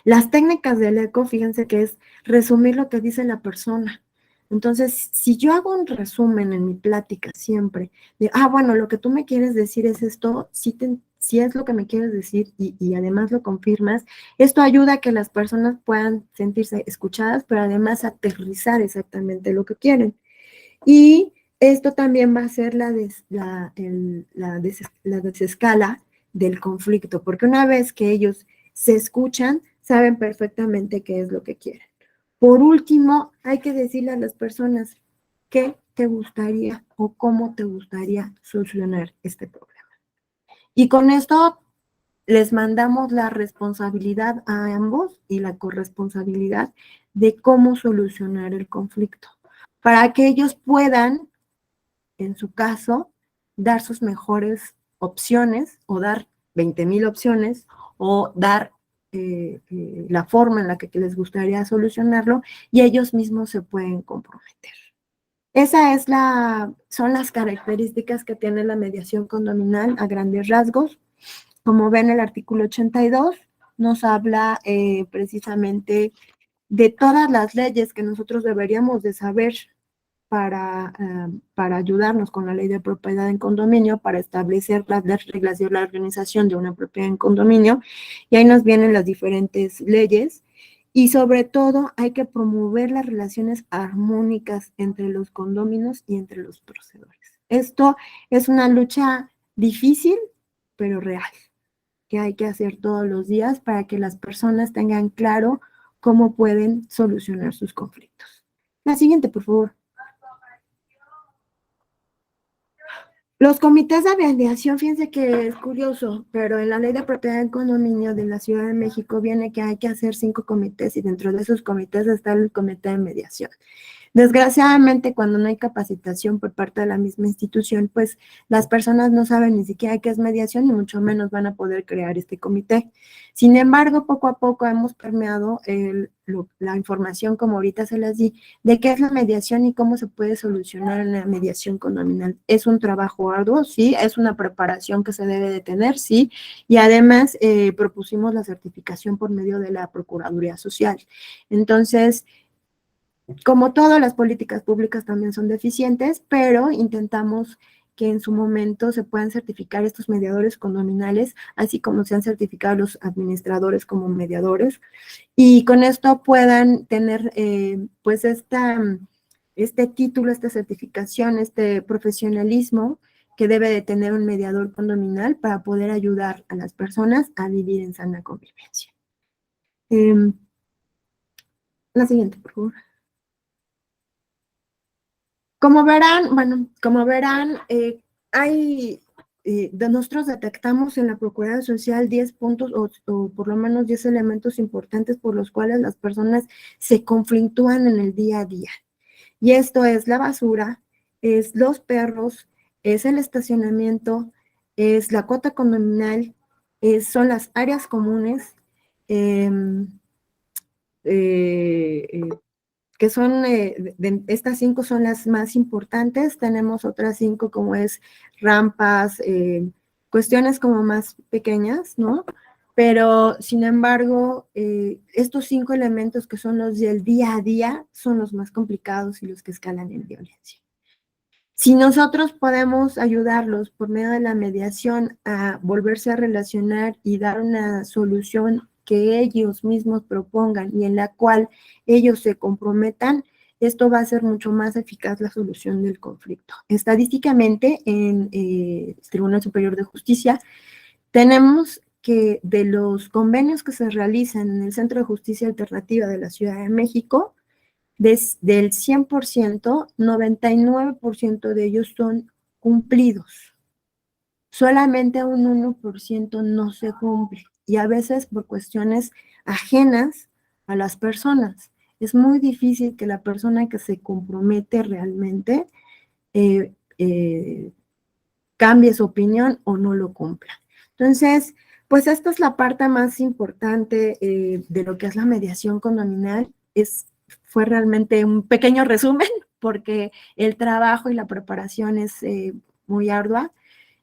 Las técnicas del eco, fíjense que es resumir lo que dice la persona. Entonces, si yo hago un resumen en mi plática siempre, de, bueno, lo que tú me quieres decir es esto, si es lo que me quieres decir y además lo confirmas, esto ayuda a que las personas puedan sentirse escuchadas, pero además aterrizar exactamente lo que quieren. Y esto también va a ser la desescala del conflicto, porque una vez que ellos se escuchan, saben perfectamente qué es lo que quieren. Por último, hay que decirle a las personas qué te gustaría o cómo te gustaría solucionar este problema. Y con esto les mandamos la responsabilidad a ambos y la corresponsabilidad de cómo solucionar el conflicto, para que ellos puedan, en su caso, dar sus mejores opciones o dar 20,000 opciones o dar la forma en la que les gustaría solucionarlo y ellos mismos se pueden comprometer. Son las características que tiene la mediación condominal a grandes rasgos. Como ven, el artículo 82 nos habla precisamente de todas las leyes que nosotros deberíamos de saber para ayudarnos con la ley de propiedad en condominio, para establecer las reglas de la organización de una propiedad en condominio, y ahí nos vienen las diferentes leyes, y sobre todo hay que promover las relaciones armónicas entre los condóminos y entre los poseedores. Esto es una lucha difícil, pero real, que hay que hacer todos los días para que las personas tengan claro cómo pueden solucionar sus conflictos. La siguiente, por favor. Los comités de mediación, fíjense que es curioso, pero en la ley de propiedad en condominio de la Ciudad de México viene que hay que hacer 5 comités y dentro de esos comités está el comité de mediación. Desgraciadamente, cuando no hay capacitación por parte de la misma institución, pues las personas no saben ni siquiera qué es mediación y mucho menos van a poder crear este comité. Sin embargo, poco a poco hemos permeado la información, como ahorita se las di, de qué es la mediación y cómo se puede solucionar en la mediación condominal. Es un trabajo arduo, sí, es una preparación que se debe de tener, sí, y además propusimos la certificación por medio de la Procuraduría Social. Entonces, como todas las políticas públicas también son deficientes, pero intentamos que en su momento se puedan certificar estos mediadores condominales, así como se han certificado los administradores como mediadores, y con esto puedan tener pues este título, esta certificación, este profesionalismo que debe de tener un mediador condominal para poder ayudar a las personas a vivir en sana convivencia. La siguiente, por favor. Como verán, nosotros detectamos en la Procuraduría Social 10 puntos o por lo menos 10 elementos importantes por los cuales las personas se conflictúan en el día a día. Y esto es la basura, es los perros, es el estacionamiento, es la cuota condominal, son las áreas comunes, que son, estas 5 son las más importantes. Tenemos otras 5 como es rampas, cuestiones como más pequeñas, ¿no? Pero, sin embargo, estos 5 elementos que son los del día a día son los más complicados y los que escalan en violencia. Si nosotros podemos ayudarlos por medio de la mediación a volverse a relacionar y dar una solución que ellos mismos propongan y en la cual ellos se comprometan, esto va a ser mucho más eficaz la solución del conflicto. Estadísticamente, en el Tribunal Superior de Justicia, tenemos que de los convenios que se realizan en el Centro de Justicia Alternativa de la Ciudad de México, del 100%, 99% de ellos son cumplidos. Solamente un 1% no se cumple, y a veces por cuestiones ajenas a las personas. Es muy difícil que la persona que se compromete realmente cambie su opinión o no lo cumpla. Entonces, pues esta es la parte más importante de lo que es la mediación condominal, es fue realmente un pequeño resumen, porque el trabajo y la preparación es muy ardua,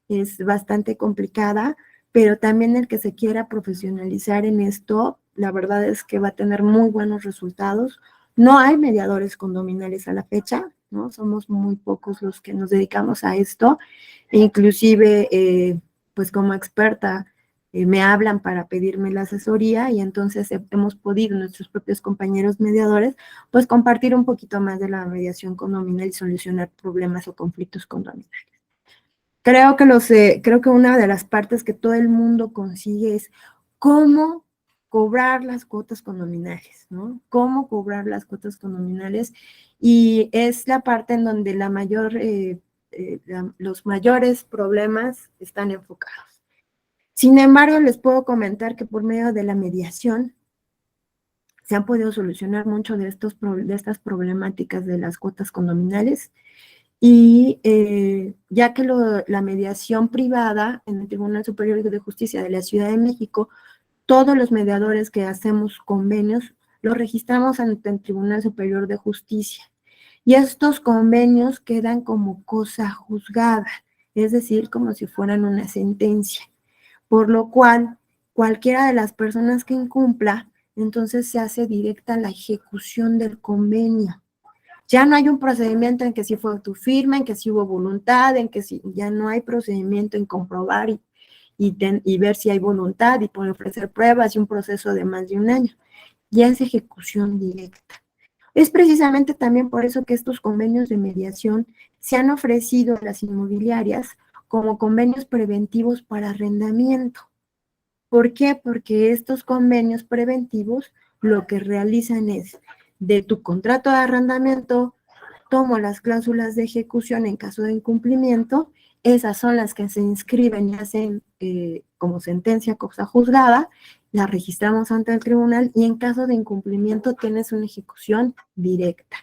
es bastante complicada, pero también el que se quiera profesionalizar en esto, la verdad es que va a tener muy buenos resultados. No hay mediadores condominales a la fecha, ¿no? Somos muy pocos los que nos dedicamos a esto, e inclusive, pues como experta, me hablan para pedirme la asesoría y entonces hemos podido, nuestros propios compañeros mediadores, pues compartir un poquito más de la mediación condominal y solucionar problemas o conflictos condominales. Creo que una de las partes que todo el mundo consigue es cómo cobrar las cuotas condominales, ¿no? Cómo cobrar las cuotas condominales, y es la parte en donde los mayores problemas están enfocados. Sin embargo, les puedo comentar que por medio de la mediación se han podido solucionar mucho de estas problemáticas de las cuotas condominales, y ya que la mediación privada en el Tribunal Superior de Justicia de la Ciudad de México, todos los mediadores que hacemos convenios los registramos ante el Tribunal Superior de Justicia, y estos convenios quedan como cosa juzgada, es decir, como si fueran una sentencia, por lo cual cualquiera de las personas que incumpla, entonces se hace directa la ejecución del convenio. Ya no hay un procedimiento en que si fue tu firma, en que si hubo voluntad, en que si ya no hay procedimiento en comprobar y ver si hay voluntad y poder ofrecer pruebas y un proceso de más de un año. Ya es ejecución directa. Es precisamente también por eso que estos convenios de mediación se han ofrecido a las inmobiliarias como convenios preventivos para arrendamiento. ¿Por qué? Porque estos convenios preventivos lo que realizan es, de tu contrato de arrendamiento, tomo las cláusulas de ejecución en caso de incumplimiento, esas son las que se inscriben y hacen como sentencia cosa juzgada, la registramos ante el tribunal y en caso de incumplimiento tienes una ejecución directa.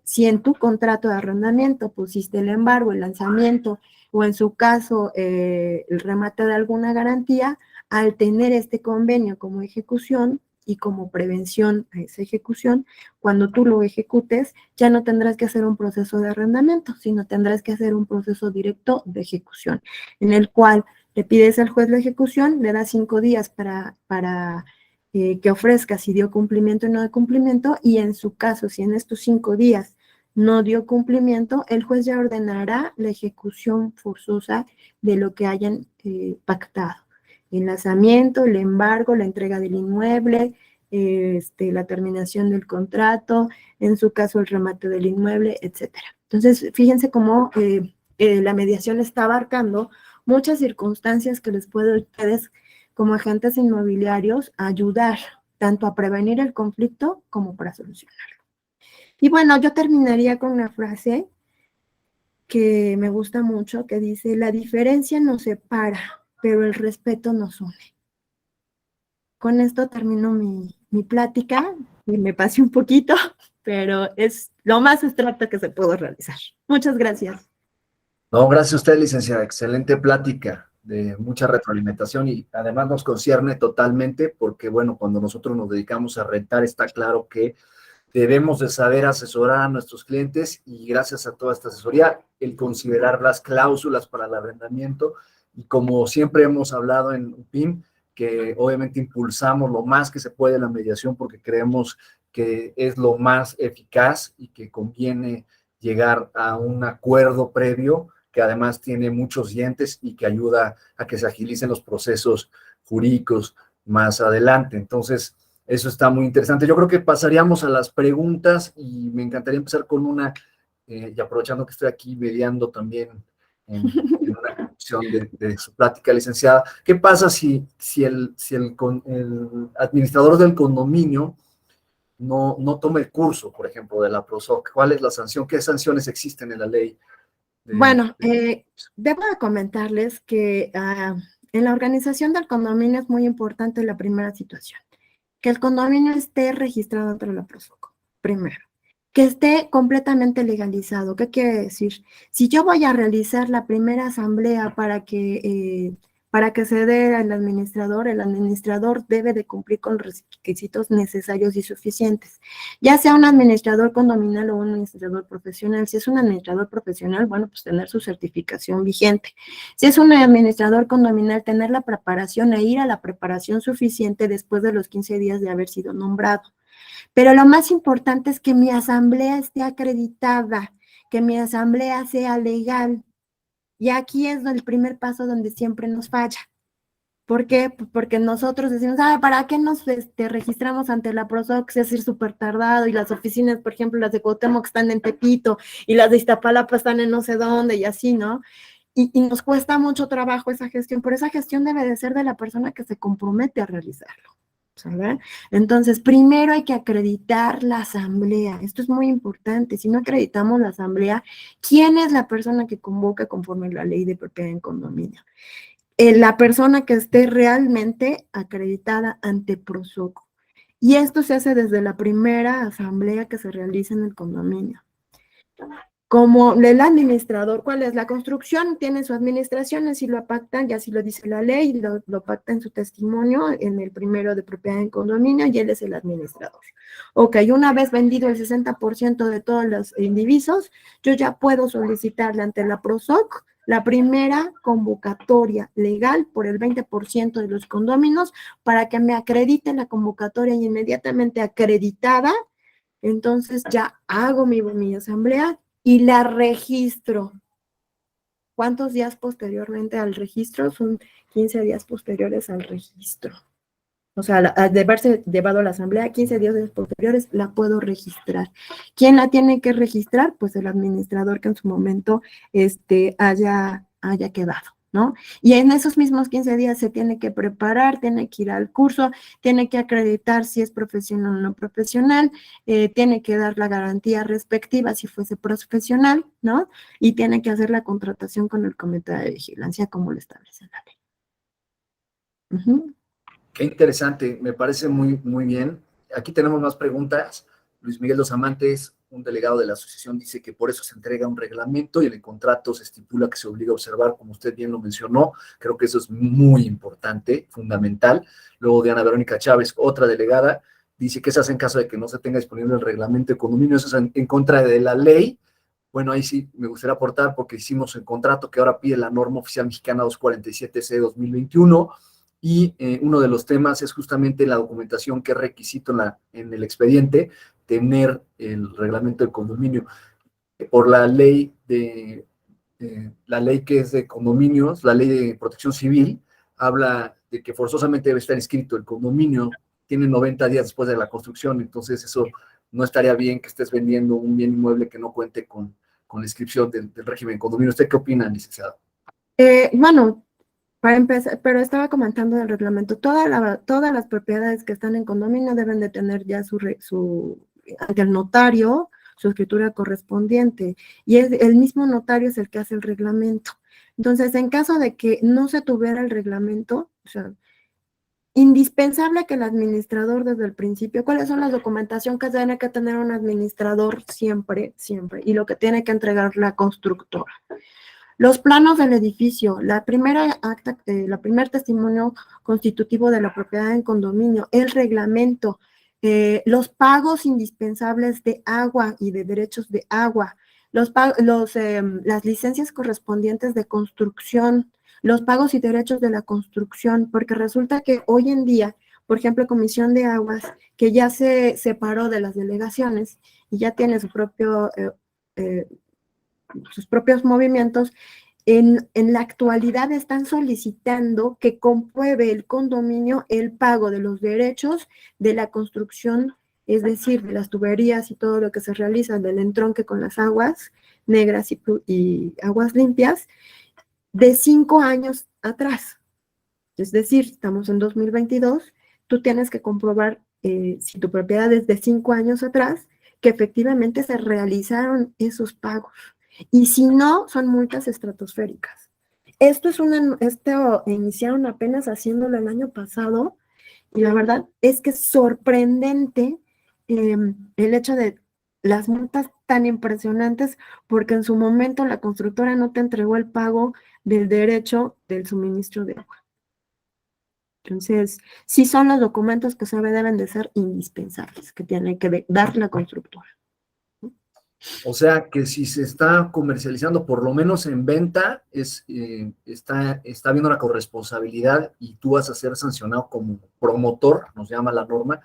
Si en tu contrato de arrendamiento pusiste el embargo, el lanzamiento o en su caso el remate de alguna garantía, al tener este convenio como ejecución y como prevención a esa ejecución, cuando tú lo ejecutes ya no tendrás que hacer un proceso de arrendamiento, sino tendrás que hacer un proceso directo de ejecución, en el cual le pides al juez la ejecución, le das 5 días para que ofrezca si dio cumplimiento o no de cumplimiento, y en su caso, si en estos 5 días no dio cumplimiento, el juez ya ordenará la ejecución forzosa de lo que hayan pactado. El lanzamiento, el embargo, la entrega del inmueble, la terminación del contrato, en su caso el remate del inmueble, etcétera. Entonces, fíjense cómo la mediación está abarcando muchas circunstancias que les puede a ustedes como agentes inmobiliarios ayudar tanto a prevenir el conflicto como para solucionarlo. Y bueno, yo terminaría con una frase que me gusta mucho, que dice: la diferencia nos separa, pero el respeto nos une. Con esto termino mi plática, y me pasé un poquito, pero es lo más abstracto que se pudo realizar. Muchas gracias. No, gracias a usted, licenciada. Excelente plática, de mucha retroalimentación, y además nos concierne totalmente porque, bueno, cuando nosotros nos dedicamos a rentar, está claro que debemos de saber asesorar a nuestros clientes, y gracias a toda esta asesoría, el considerar las cláusulas para el arrendamiento, y como siempre hemos hablado en UPIM, que obviamente impulsamos lo más que se puede la mediación porque creemos que es lo más eficaz y que conviene llegar a un acuerdo previo que además tiene muchos dientes y que ayuda a que se agilicen los procesos jurídicos más adelante. Entonces, eso está muy interesante. Yo creo que pasaríamos a las preguntas y me encantaría empezar con una, y aprovechando que estoy aquí mediando también en una discusión de su plática, licenciada. ¿Qué pasa si el administrador del condominio no toma el curso, por ejemplo, de la PROSOC? ¿Cuál es la sanción? ¿Qué sanciones existen en la ley? Bueno, debo de comentarles que en la organización del condominio es muy importante la primera situación, que el condominio esté registrado dentro de la PROSOC, primero, que esté completamente legalizado. ¿Qué quiere decir? Si yo voy a realizar la primera asamblea para que Para que se dé al administrador, el administrador debe de cumplir con requisitos necesarios y suficientes, ya sea un administrador condominal o un administrador profesional. Si es un administrador profesional, bueno, pues tener su certificación vigente. Si es un administrador condominal, tener la preparación e ir a la preparación suficiente después de los 15 días de haber sido nombrado. Pero lo más importante es que mi asamblea esté acreditada, que mi asamblea sea legal. Y aquí es el primer paso donde siempre nos falla. ¿Por qué? Porque nosotros decimos, ¿para qué nos registramos ante la PROSOC? Es decir, súper tardado, y las oficinas, por ejemplo, las de Cuauhtémoc están en Tepito, y las de Iztapalapa están en no sé dónde, y así, ¿no? Y nos cuesta mucho trabajo esa gestión, pero esa gestión debe de ser de la persona que se compromete a realizarlo, ¿sabes? Entonces, primero hay que acreditar la asamblea. Esto es muy importante. Si no acreditamos la asamblea, ¿quién es la persona que convoca conforme a la ley de propiedad en condominio? La persona que esté realmente acreditada ante PROSOCO. Y esto se hace desde la primera asamblea que se realiza en el condominio. Como el administrador, ¿cuál es? La construcción tiene su administración, así lo pactan, y así lo dice la ley, lo pacta en su testimonio, en el primero de propiedad en condominio, y él es el administrador. Ok, una vez vendido el 60% de todos los indivisos, yo ya puedo solicitarle ante la PROSOC la primera convocatoria legal por el 20% de los condóminos para que me acredite la convocatoria, y inmediatamente acreditada, entonces ya hago mi asamblea y la registro. ¿Cuántos días posteriormente al registro? Son 15 días posteriores al registro. O sea, de haberse llevado a la asamblea, 15 días posteriores la puedo registrar. ¿Quién la tiene que registrar? Pues el administrador que en su momento haya quedado, ¿no? Y en esos mismos 15 días se tiene que preparar, tiene que ir al curso, tiene que acreditar si es profesional o no profesional, tiene que dar la garantía respectiva si fuese profesional, ¿no? Y tiene que hacer la contratación con el comité de vigilancia como lo establece la ley. Uh-huh. Qué interesante, me parece muy, muy bien. Aquí tenemos más preguntas. Luis Miguel Dos Amantes, un delegado de la asociación, dice que por eso se entrega un reglamento y en el contrato se estipula que se obliga a observar, como usted bien lo mencionó. Creo que eso es muy importante, fundamental. Luego Diana Verónica Chávez, otra delegada, dice que se hace en caso de que no se tenga disponible el reglamento de condominio. Eso es en contra de la ley. Bueno, ahí sí me gustaría aportar porque hicimos el contrato que ahora pide la norma oficial mexicana 247C/2021. Y uno de los temas es justamente la documentación, que es requisito en el expediente, tener el reglamento de condominio. Por la ley que es de condominios, la ley de protección civil, habla de que forzosamente debe estar inscrito el condominio, tiene 90 días después de la construcción, entonces eso no estaría bien que estés vendiendo un bien inmueble que no cuente con la inscripción del régimen de condominio. ¿Usted qué opina, licenciado? Bueno, para empezar, pero estaba comentando del reglamento, todas las propiedades que están en condominio deben de tener ya ante el notario su escritura correspondiente, y el mismo notario es el que hace el reglamento. Entonces, en caso de que no se tuviera el reglamento, o sea, indispensable que el administrador desde el principio, ¿cuáles son las documentación que tiene que tener un administrador siempre, siempre? Y lo que tiene que entregar la constructora. Los planos del edificio, la primer testimonio constitutivo de la propiedad en condominio, el reglamento, los pagos indispensables de agua y de derechos de agua, las licencias correspondientes de construcción, los pagos y derechos de la construcción, porque resulta que hoy en día, por ejemplo, Comisión de Aguas, que ya se separó de las delegaciones y ya tiene sus propios movimientos, en la actualidad están solicitando que compruebe el condominio el pago de los derechos de la construcción, es decir, de las tuberías y todo lo que se realiza del entronque con las aguas negras y aguas limpias, de 5 años atrás. Es decir, estamos en 2022, tú tienes que comprobar si tu propiedad es de 5 años atrás, que efectivamente se realizaron esos pagos. Y si no, son multas estratosféricas. Esto iniciaron apenas haciéndolo el año pasado, y la verdad es que es sorprendente el hecho de las multas tan impresionantes, porque en su momento la constructora no te entregó el pago del derecho del suministro de agua. Entonces, sí son los documentos que deben de ser indispensables, que tiene que dar la constructora. O sea que si se está comercializando, por lo menos en venta, está habiendo la corresponsabilidad y tú vas a ser sancionado como promotor, nos llama la norma,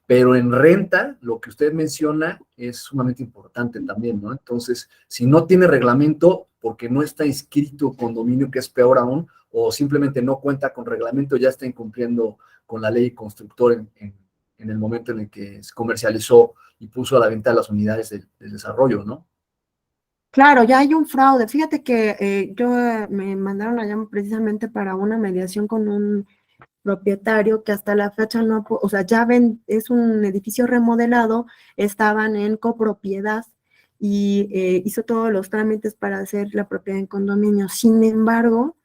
pero en renta, lo que usted menciona es sumamente importante también, ¿no? Entonces, si no tiene reglamento, porque no está inscrito condominio, que es peor aún, o simplemente no cuenta con reglamento, ya está incumpliendo con la ley constructor en el momento en el que se comercializó y puso a la venta las unidades del desarrollo, ¿no? Claro, ya hay un fraude. Fíjate que me mandaron allá precisamente para una mediación con un propietario que hasta la fecha no, o sea, es un edificio remodelado, estaban en copropiedad y hizo todos los trámites para hacer la propiedad en condominio. Sin embargo,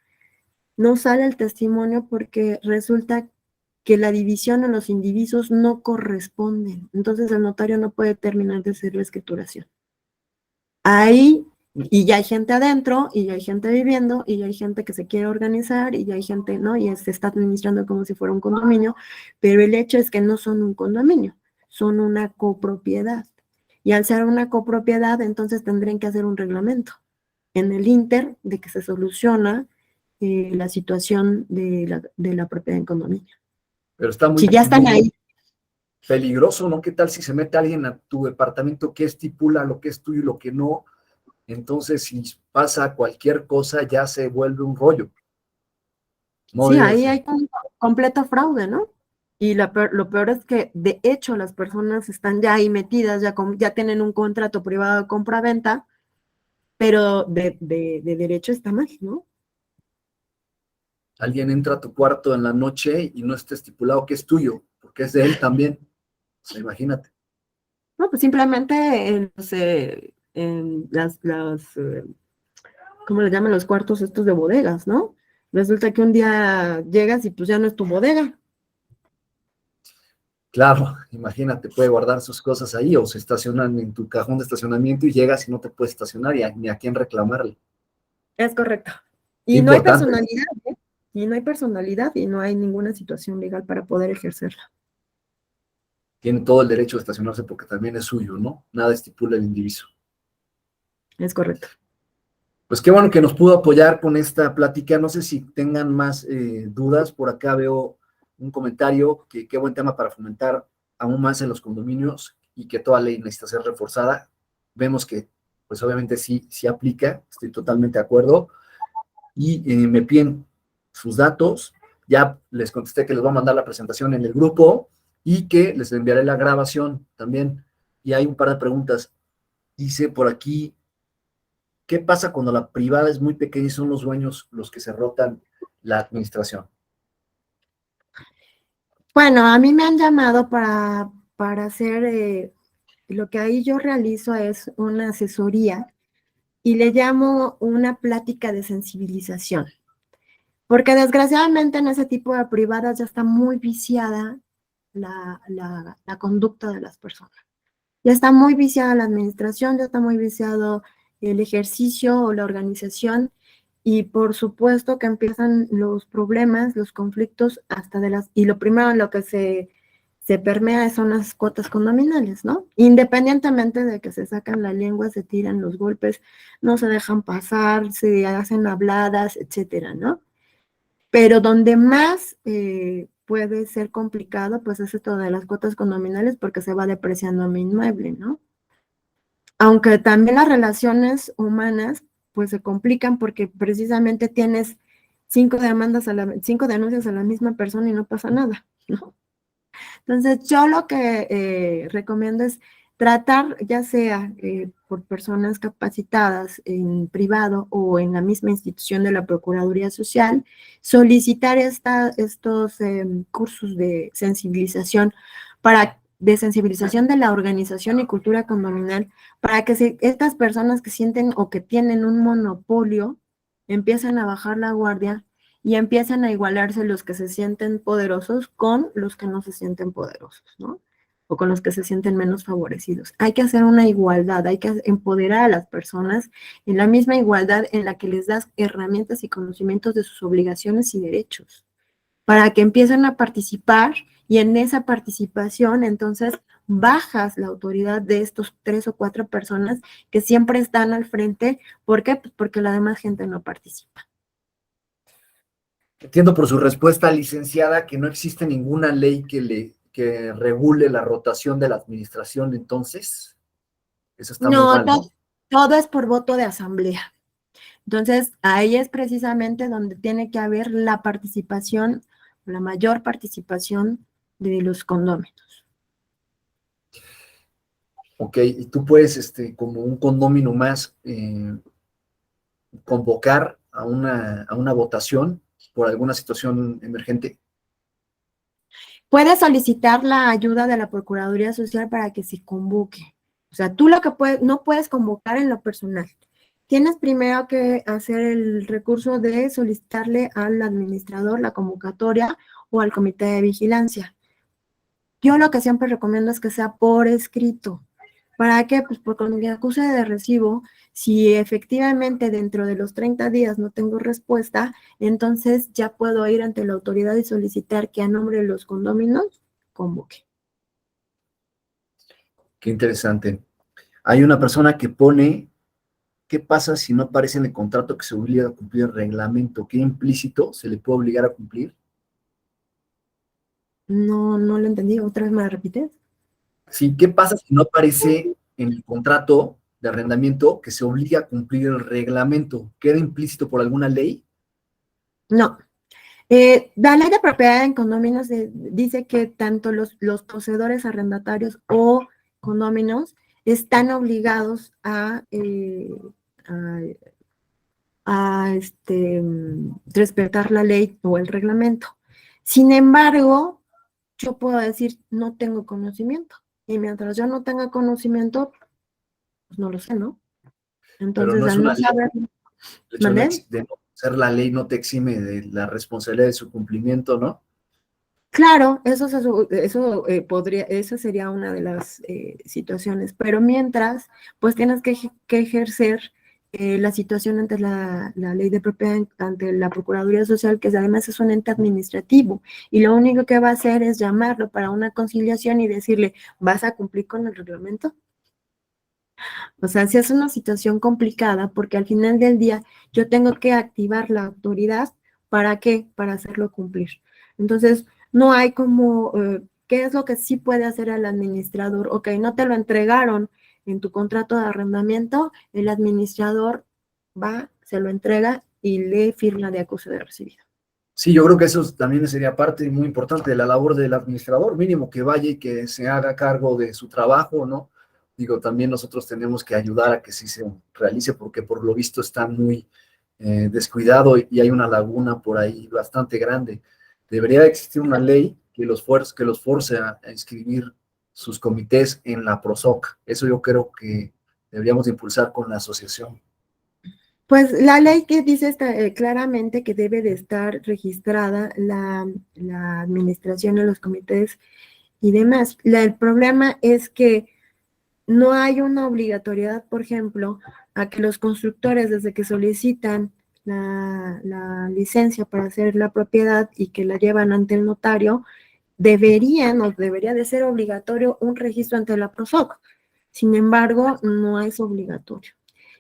no sale el testimonio porque resulta que la división en los indivisos no corresponden. Entonces el notario no puede terminar de hacer la escrituración. Ahí, y ya hay gente adentro, y ya hay gente viviendo, y ya hay gente que se quiere organizar, y ya hay gente, ¿no? Y se está administrando como si fuera un condominio, pero el hecho es que no son un condominio, son una copropiedad. Y al ser una copropiedad, entonces tendrían que hacer un reglamento en el inter de que se soluciona la situación de la propiedad en condominio. Pero está Si ya están ahí. Peligroso, ¿no? ¿Qué tal si se mete alguien a tu departamento que estipula lo que es tuyo y lo que no? Entonces, si pasa cualquier cosa, ya se vuelve un rollo. No Sí, debe ahí ser. hay un completo fraude, ¿no? Y lo peor es que, de hecho, las personas están ya ahí metidas, ya tienen un contrato privado de compra-venta, pero de derecho está mal, ¿no? Alguien entra a tu cuarto en la noche y no está estipulado que es tuyo, porque es de él también. O sea, imagínate. No, pues simplemente ¿cómo le llaman los cuartos estos de bodegas, no? Resulta que un día llegas y pues ya no es tu bodega. Claro, imagínate, puede guardar sus cosas ahí o se estacionan en tu cajón de estacionamiento y llegas y no te puedes estacionar y ni a quién reclamarle. Es correcto. Qué Y no hay importante. personalidad, ¿eh? Y no hay personalidad y no hay ninguna situación legal para poder ejercerla. Tiene todo el derecho de estacionarse porque también es suyo, ¿no? Nada estipula el indiviso. Es correcto. Pues qué bueno que nos pudo apoyar con esta plática. No sé si tengan más dudas. Por acá veo un comentario que qué buen tema para fomentar aún más en los condominios y que toda ley necesita ser reforzada. Vemos que, pues obviamente sí aplica. Estoy totalmente de acuerdo. Y me piden sus datos. Ya les contesté que les voy a mandar la presentación en el grupo y que les enviaré la grabación también. Y hay un par de preguntas. Dice por aquí, ¿qué pasa cuando la privada es muy pequeña y son los dueños los que se rotan la administración? Bueno, a mí me han llamado para hacer, lo que ahí yo realizo es una asesoría y le llamo una plática de sensibilización, porque desgraciadamente en ese tipo de privadas ya está muy viciada la conducta de las personas. Ya está muy viciada la administración, ya está muy viciado el ejercicio o la organización y por supuesto que empiezan los problemas, los conflictos y lo primero en lo que se permea son las cuotas condominales, ¿no? Independientemente de que se sacan la lengua, se tiran los golpes, no se dejan pasar, se hacen habladas, etcétera, ¿no? Pero donde más puede ser complicado, pues es esto de las cuotas condominales porque se va depreciando mi inmueble, ¿no? Aunque también las relaciones humanas, pues se complican porque precisamente tienes 5 denuncias a la misma persona y no pasa nada, ¿no? Entonces, yo lo que recomiendo es tratar, ya sea por personas capacitadas en privado o en la misma institución de la Procuraduría Social, solicitar estos cursos de sensibilización de la organización y cultura condominal, para que estas personas que sienten o que tienen un monopolio empiecen a bajar la guardia y empiezan a igualarse los que se sienten poderosos con los que no se sienten poderosos, ¿no? O con los que se sienten menos favorecidos. Hay que hacer una igualdad, hay que empoderar a las personas en la misma igualdad en la que les das herramientas y conocimientos de sus obligaciones y derechos. para que empiecen a participar y en esa participación entonces bajas la autoridad de estos 3 o 4 personas que siempre están al frente. ¿Por qué? Pues porque la demás gente no participa. Entiendo por su respuesta, licenciada, que no existe ninguna ley que regule la rotación de la administración, entonces. Eso está muy No, mal, ¿no? todo es por voto de asamblea. Entonces, ahí es precisamente donde tiene que haber la participación, la mayor participación de los condóminos. Ok, y tú puedes, como un condómino más, convocar a una votación por alguna situación emergente. Puedes solicitar la ayuda de la Procuraduría Social para que se convoque. O sea, tú lo que no puedes convocar en lo personal. Tienes primero que hacer el recurso de solicitarle al administrador la convocatoria o al comité de vigilancia. Yo lo que siempre recomiendo es que sea por escrito. ¿Para qué? Pues porque con mi acuse de recibo, si efectivamente dentro de los 30 días no tengo respuesta, entonces ya puedo ir ante la autoridad y solicitar que a nombre de los condóminos convoque. Qué interesante. Hay una persona que pone, ¿qué pasa si no aparece en el contrato que se obliga a cumplir el reglamento? ¿Qué implícito se le puede obligar a cumplir? No lo entendí. ¿Otra vez me la repites? Sí, ¿qué pasa si no aparece en el contrato de arrendamiento que se obliga a cumplir el reglamento? ¿Queda implícito por alguna ley? No. La ley de propiedad en condominios dice que tanto los poseedores arrendatarios o condóminos están obligados a respetar la ley o el reglamento. Sin embargo, yo puedo decir, no tengo conocimiento. Y mientras yo no tenga conocimiento, pues no lo sé, ¿no? Pero Entonces, no es al no una ley. saber, El hecho ¿mandé? de no ser la ley no te exime de la responsabilidad de su cumplimiento, ¿no? Claro, eso sería una de las situaciones, pero mientras, pues tienes que ejercer la situación ante la ley de propiedad, ante la Procuraduría Social, que además es un ente administrativo, y lo único que va a hacer es llamarlo para una conciliación y decirle, ¿vas a cumplir con el reglamento? O sea, sí es una situación complicada porque al final del día yo tengo que activar la autoridad. ¿Para qué? Para hacerlo cumplir. Entonces, no hay como, ¿qué es lo que sí puede hacer el administrador? Ok, no te lo entregaron en tu contrato de arrendamiento, el administrador va, se lo entrega y le firma de acuse de recibido. Sí, yo creo que eso también sería parte muy importante de la labor del administrador, mínimo que vaya y que se haga cargo de su trabajo, ¿no? Digo, también nosotros tenemos que ayudar a que sí se realice, porque por lo visto está muy descuidado y hay una laguna por ahí bastante grande. Debería existir una ley que los force a inscribir sus comités en la PROSOC. Eso yo creo que deberíamos impulsar con la asociación. Pues la ley que dice claramente que debe de estar registrada la administración en los comités y demás. El problema es que no hay una obligatoriedad, por ejemplo, a que los constructores, desde que solicitan la licencia para hacer la propiedad y que la llevan ante el notario, debería de ser obligatorio un registro ante la PROSOC. Sin embargo, no es obligatorio.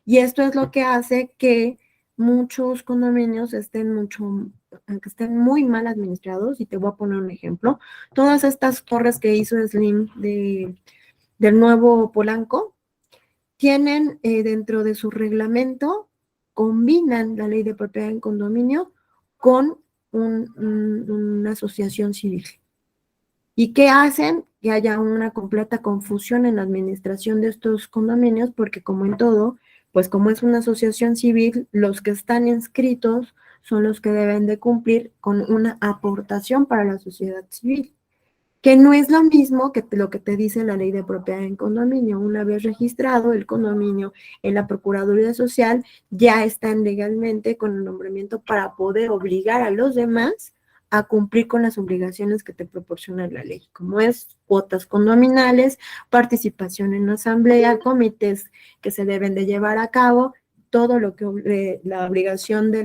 Y esto es lo que hace que muchos condominios estén muy mal administrados. Y te voy a poner un ejemplo. Todas estas torres que hizo Slim del nuevo Polanco tienen dentro de su reglamento, combinan la ley de propiedad en condominio con una asociación civil. ¿Y qué hacen? Que haya una completa confusión en la administración de estos condominios, porque como en todo, pues como es una asociación civil, los que están inscritos son los que deben de cumplir con una aportación para la sociedad civil, que no es lo mismo que lo que te dice la ley de propiedad en condominio. Una vez registrado el condominio en la Procuraduría Social, ya están legalmente con el nombramiento para poder obligar a los demás a cumplir con las obligaciones que te proporciona la ley, como es cuotas condominales, participación en asamblea, comités que se deben de llevar a cabo, todo lo que la obligación de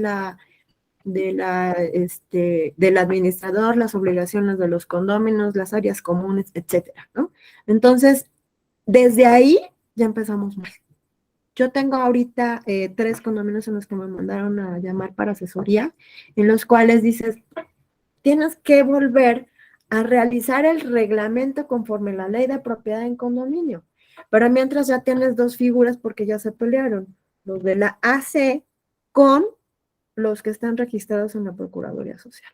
del administrador, las obligaciones de los condóminos, las áreas comunes, etcétera, ¿no? Entonces, desde ahí ya empezamos mal. Yo tengo ahorita 3 condominios en los que me mandaron a llamar para asesoría, en los cuales dices, tienes que volver a realizar el reglamento conforme a la ley de propiedad en condominio. Pero mientras ya tienes 2 figuras porque ya se pelearon, los de la AC con los que están registrados en la Procuraduría Social.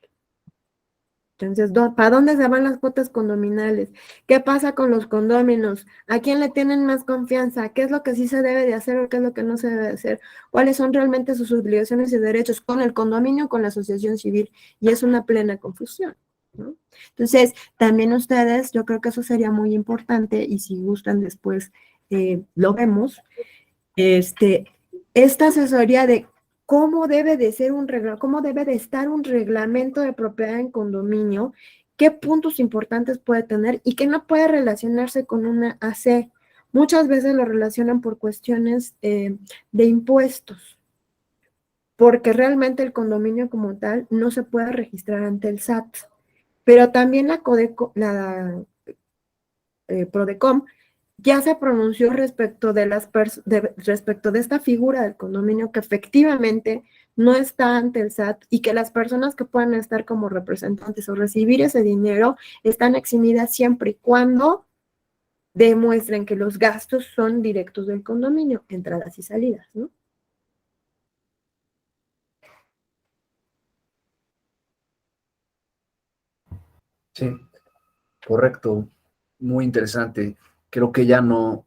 Entonces, ¿para dónde se van las cuotas condominales? ¿Qué pasa con los condóminos? ¿A quién le tienen más confianza? ¿Qué es lo que sí se debe de hacer o qué es lo que no se debe de hacer? ¿Cuáles son realmente sus obligaciones y derechos con el condominio o con la asociación civil? Y es una plena confusión, ¿no? Entonces, también ustedes, yo creo que eso sería muy importante y si gustan después lo vemos, esta asesoría de cómo debe de ser cómo debe de estar un reglamento de propiedad en condominio, qué puntos importantes puede tener y que no puede relacionarse con una AC. Muchas veces lo relacionan por cuestiones de impuestos, porque realmente el condominio como tal no se puede registrar ante el SAT, pero también la Prodecom ya se pronunció respecto de respecto de esta figura del condominio que efectivamente no está ante el SAT y que las personas que puedan estar como representantes o recibir ese dinero están eximidas siempre y cuando demuestren que los gastos son directos del condominio, entradas y salidas, ¿no? Sí, correcto. Muy interesante. Creo que ya no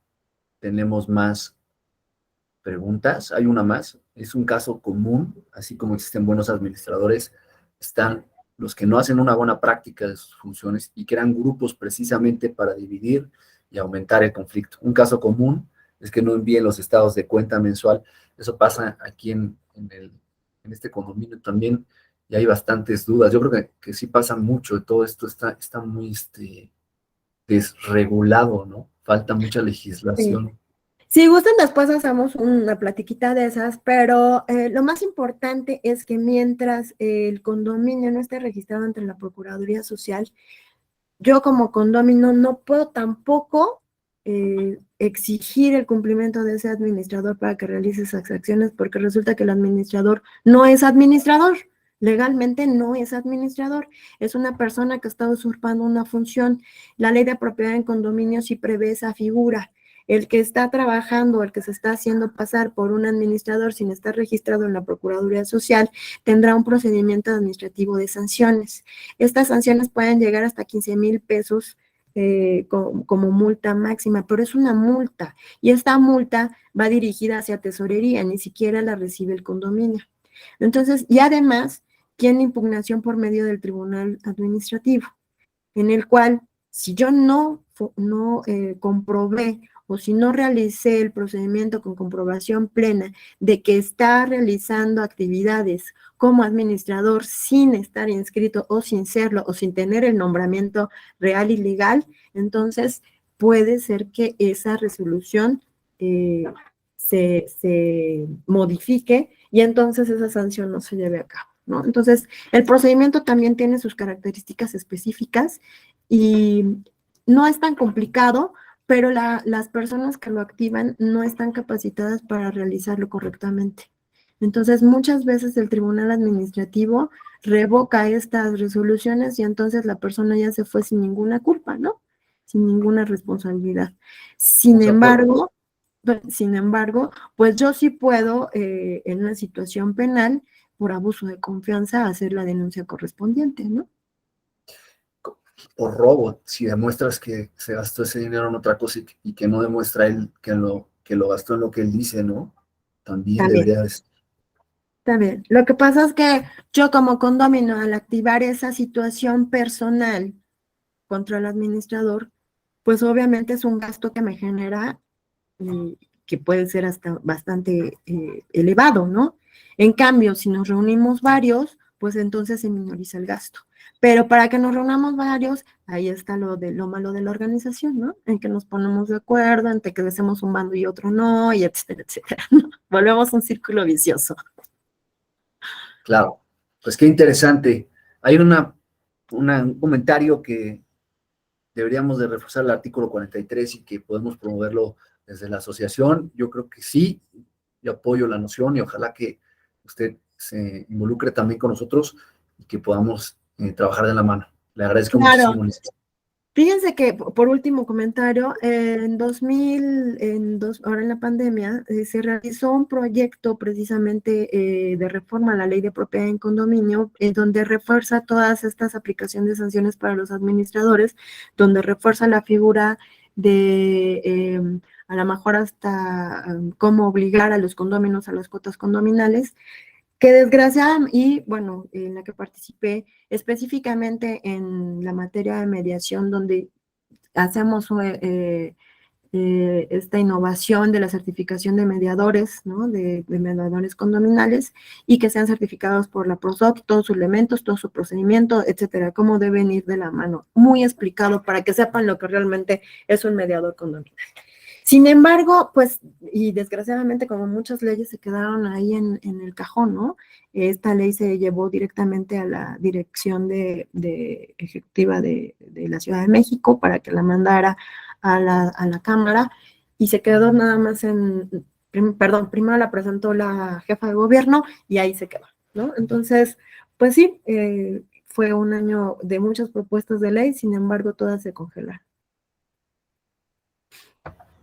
tenemos más preguntas. Hay una más. Es un caso común, así como existen buenos administradores, están los que no hacen una buena práctica de sus funciones y crean grupos precisamente para dividir y aumentar el conflicto. Un caso común es que no envíen los estados de cuenta mensual. Eso pasa aquí en este condominio también y hay bastantes dudas. Yo creo que sí pasa mucho. Todo esto está muy desregulado, ¿no? Falta mucha legislación. Sí. Si gustan, después hacemos una platiquita de esas, pero lo más importante es que mientras el condominio no esté registrado ante la Procuraduría Social, yo como condominio no puedo tampoco exigir el cumplimiento de ese administrador para que realice esas acciones, porque resulta que el administrador no es administrador. Legalmente no es administrador, es una persona que está usurpando una función. La ley de propiedad en condominio sí prevé esa figura. El que está trabajando, el que se está haciendo pasar por un administrador sin estar registrado en la Procuraduría Social, tendrá un procedimiento administrativo de sanciones. Estas sanciones pueden llegar hasta 15,000 pesos como multa máxima, pero es una multa y esta multa va dirigida hacia tesorería, ni siquiera la recibe el condominio. Entonces, y además, tiene impugnación por medio del Tribunal Administrativo, en el cual, si yo no comprobé o si no realicé el procedimiento con comprobación plena de que está realizando actividades como administrador sin estar inscrito o sin serlo o sin tener el nombramiento real y legal, entonces puede ser que esa resolución se modifique y entonces esa sanción no se lleve a cabo, ¿no? Entonces, el procedimiento también tiene sus características específicas y no es tan complicado, pero las personas que lo activan no están capacitadas para realizarlo correctamente. Entonces, muchas veces el Tribunal Administrativo revoca estas resoluciones y entonces la persona ya se fue sin ninguna culpa, ¿no? Sin ninguna responsabilidad. Sin embargo, pues yo sí puedo, en una situación penal, por abuso de confianza, hacer la denuncia correspondiente, ¿no? Por robo, si demuestras que se gastó ese dinero en otra cosa y que no demuestra él que lo gastó en lo que él dice, ¿no? También debería de... Está bien. Lo que pasa es que yo como condominio, al activar esa situación personal contra el administrador, pues obviamente es un gasto que me genera que puede ser hasta bastante elevado, ¿no? En cambio, si nos reunimos varios, pues entonces se minoriza el gasto. Pero para que nos reunamos varios, ahí está lo malo de la organización, ¿no? En que nos ponemos de acuerdo, en que hacemos un bando y otro no, y etcétera, etcétera, ¿no? Volvemos a un círculo vicioso. Claro. Pues qué interesante. Hay un comentario que deberíamos de reforzar el artículo 43 y que podemos promoverlo desde la asociación. Yo creo que sí, yo apoyo la noción y ojalá que usted se involucre también con nosotros y que podamos trabajar de la mano. Le agradezco Claro. muchísimo, licenciado. Fíjense que, por último comentario, ahora en la pandemia, se realizó un proyecto precisamente de reforma a la ley de propiedad en condominio, donde refuerza todas estas aplicaciones de sanciones para los administradores, donde refuerza la figura de, a lo mejor hasta cómo obligar a los condóminos a las cuotas condominales, que desgraciadamente, y bueno, en la que participé específicamente en la materia de mediación, donde hacemos esta innovación de la certificación de mediadores, ¿no? De mediadores condominales, y que sean certificados por la PROSOC, todos sus elementos, todo su procedimiento, etcétera, cómo deben ir de la mano, muy explicado para que sepan lo que realmente es un mediador condominal. Sin embargo, pues, y desgraciadamente como muchas leyes se quedaron ahí en el cajón, ¿no? Esta ley se llevó directamente a la dirección ejecutiva de la Ciudad de México para que la mandara a la Cámara, y se quedó nada más primero la presentó la jefa de gobierno y ahí se quedó, ¿no? Entonces, pues sí, fue un año de muchas propuestas de ley, sin embargo, todas se congelaron.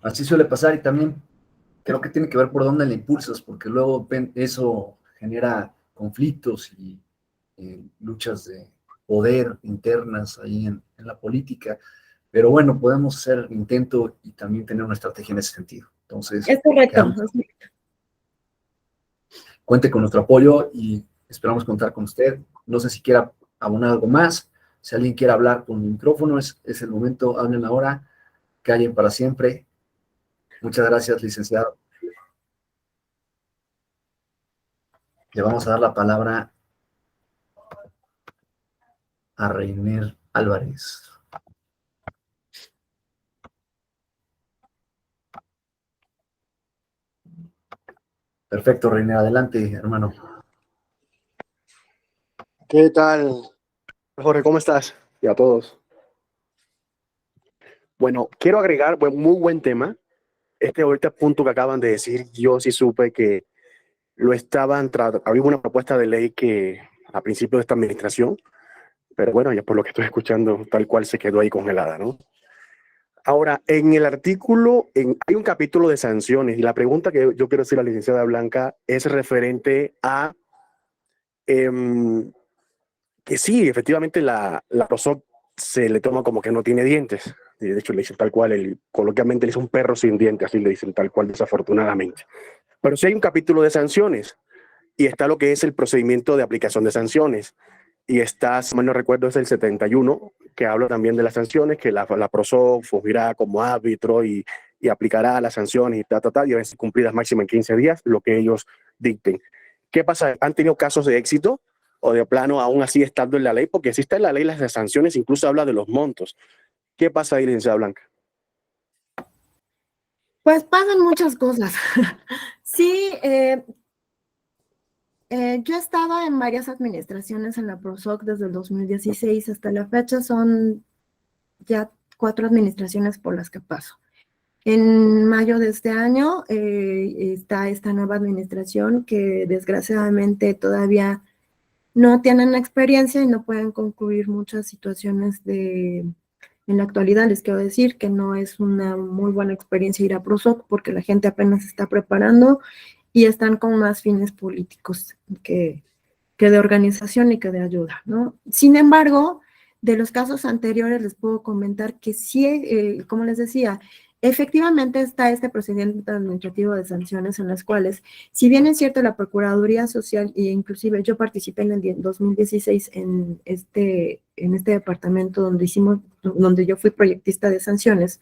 Así suele pasar y también creo que tiene que ver por dónde le impulsas, porque luego eso genera conflictos y luchas de poder internas ahí en la política. Pero bueno, podemos hacer intento y también tener una estrategia en ese sentido. Entonces, Es correcto. cuente con nuestro apoyo y esperamos contar con usted. No sé si quiera abonar algo más. Si alguien quiere hablar con el micrófono, es el momento. Hablen ahora, callen para siempre. Muchas gracias, licenciado. Le vamos a dar la palabra a Reiner Álvarez. Perfecto, Reiner, adelante, hermano. ¿Qué tal, Jorge? ¿Cómo estás? Y a todos. Bueno, quiero agregar, muy buen tema. Ahorita punto que acaban de decir, yo sí supe que había una propuesta de ley que a principio de esta administración, pero bueno, ya por lo que estoy escuchando, tal cual se quedó ahí congelada, ¿no? Ahora, en el artículo, hay un capítulo de sanciones y la pregunta que yo quiero hacer a la licenciada Blanca es referente a que sí, efectivamente la PROSOC se le toma como que no tiene dientes. Y de hecho le dicen tal cual, coloquialmente le dicen un perro sin dientes, así le dicen tal cual desafortunadamente. Pero sí hay un capítulo de sanciones y está lo que es el procedimiento de aplicación de sanciones. Y está, si mal no recuerdo, es el 71, que habla también de las sanciones, que la PROSOC fungirá como árbitro y aplicará las sanciones y y deben ser cumplidas máximo en 15 días, lo que ellos dicten. ¿Qué pasa? ¿Han tenido casos de éxito o de plano aún así estando en la ley? Porque si está en la ley las sanciones, incluso habla de los montos. ¿Qué pasa ahí, licenciada Blanca? Pues pasan muchas cosas. Sí, yo he estado en varias administraciones en la PROSOC desde el 2016 hasta la fecha. Son ya 4 administraciones por las que paso. En mayo de este año está esta nueva administración que desgraciadamente todavía no tienen experiencia y no pueden concluir muchas situaciones en la actualidad. Les quiero decir que no es una muy buena experiencia ir a PROSOC porque la gente apenas se está preparando y están con más fines políticos que de organización y que de ayuda, ¿no? Sin embargo, de los casos anteriores les puedo comentar que sí, como les decía, efectivamente está este procedimiento administrativo de sanciones en las cuales, si bien es cierto, la Procuraduría Social, e inclusive yo participé en el 2016 en este departamento donde yo fui proyectista de sanciones,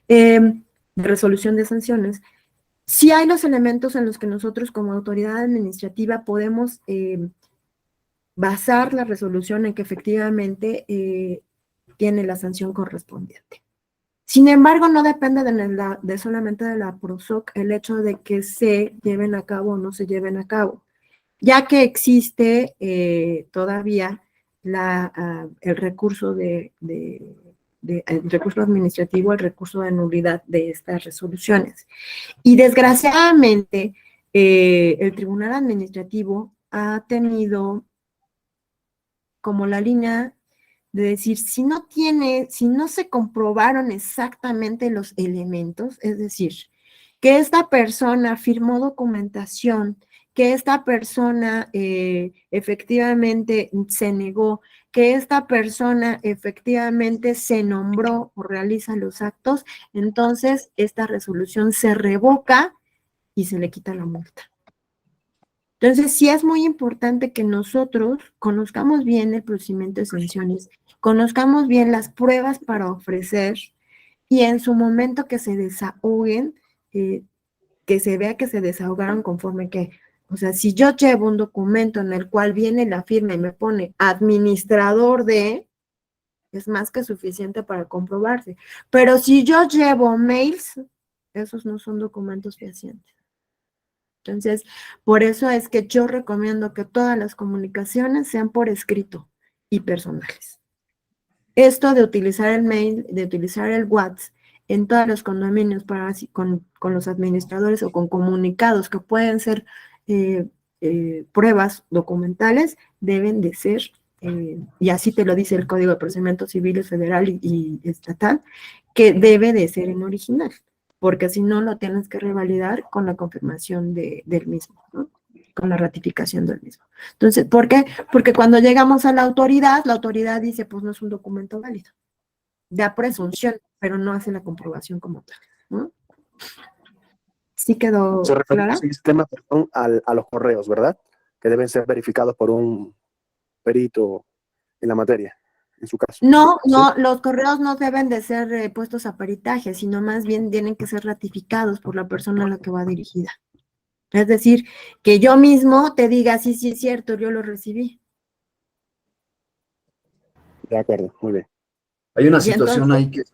de resolución de sanciones, sí hay los elementos en los que nosotros como autoridad administrativa podemos basar la resolución en que efectivamente tiene la sanción correspondiente. Sin embargo, no depende solamente de la PROSOC el hecho de que se lleven a cabo o no se lleven a cabo. ya que existe todavía el recurso el recurso administrativo, el recurso de nulidad de estas resoluciones. Y desgraciadamente, el Tribunal Administrativo ha tenido como la línea de decir, si no se comprobaron exactamente los elementos, es decir, que esta persona firmó documentación, que esta persona efectivamente se negó, que esta persona efectivamente se nombró o realiza los actos, entonces esta resolución se revoca y se le quita la multa. Entonces, sí es muy importante que nosotros conozcamos bien el procedimiento de sanciones, conozcamos bien las pruebas para ofrecer y en su momento que se desahoguen, que se vea que se desahogaron conforme que, o sea, si yo llevo un documento en el cual viene la firma y me pone administrador de, es más que suficiente para comprobarse. Pero si yo llevo mails, esos no son documentos fehacientes. Entonces, por eso es que yo recomiendo que todas las comunicaciones sean por escrito y personales. Esto de utilizar el mail, de utilizar el WhatsApp en todos los condominios con los administradores o con comunicados que pueden ser pruebas documentales, deben de ser, y así te lo dice el Código de Procedimientos Civiles Federal y Estatal, que debe de ser en original, porque si no lo tienes que revalidar con la confirmación del mismo, ¿no? Con la ratificación del mismo. Entonces, ¿por qué? Porque cuando llegamos a la autoridad dice, pues no es un documento válido. Da presunción, pero no hace la comprobación como tal, ¿no? ¿Sí quedó clara? Se sistema, perdón, a los correos, ¿verdad? Que deben ser verificados por un perito en la materia, en su caso. No, ¿Sí? los correos no deben de ser puestos a peritaje, sino más bien tienen que ser ratificados por la persona a la que va dirigida. Es decir, que yo mismo te diga, sí, sí es cierto, yo lo recibí. De acuerdo, muy bien. Hay una Y situación entonces, ahí que es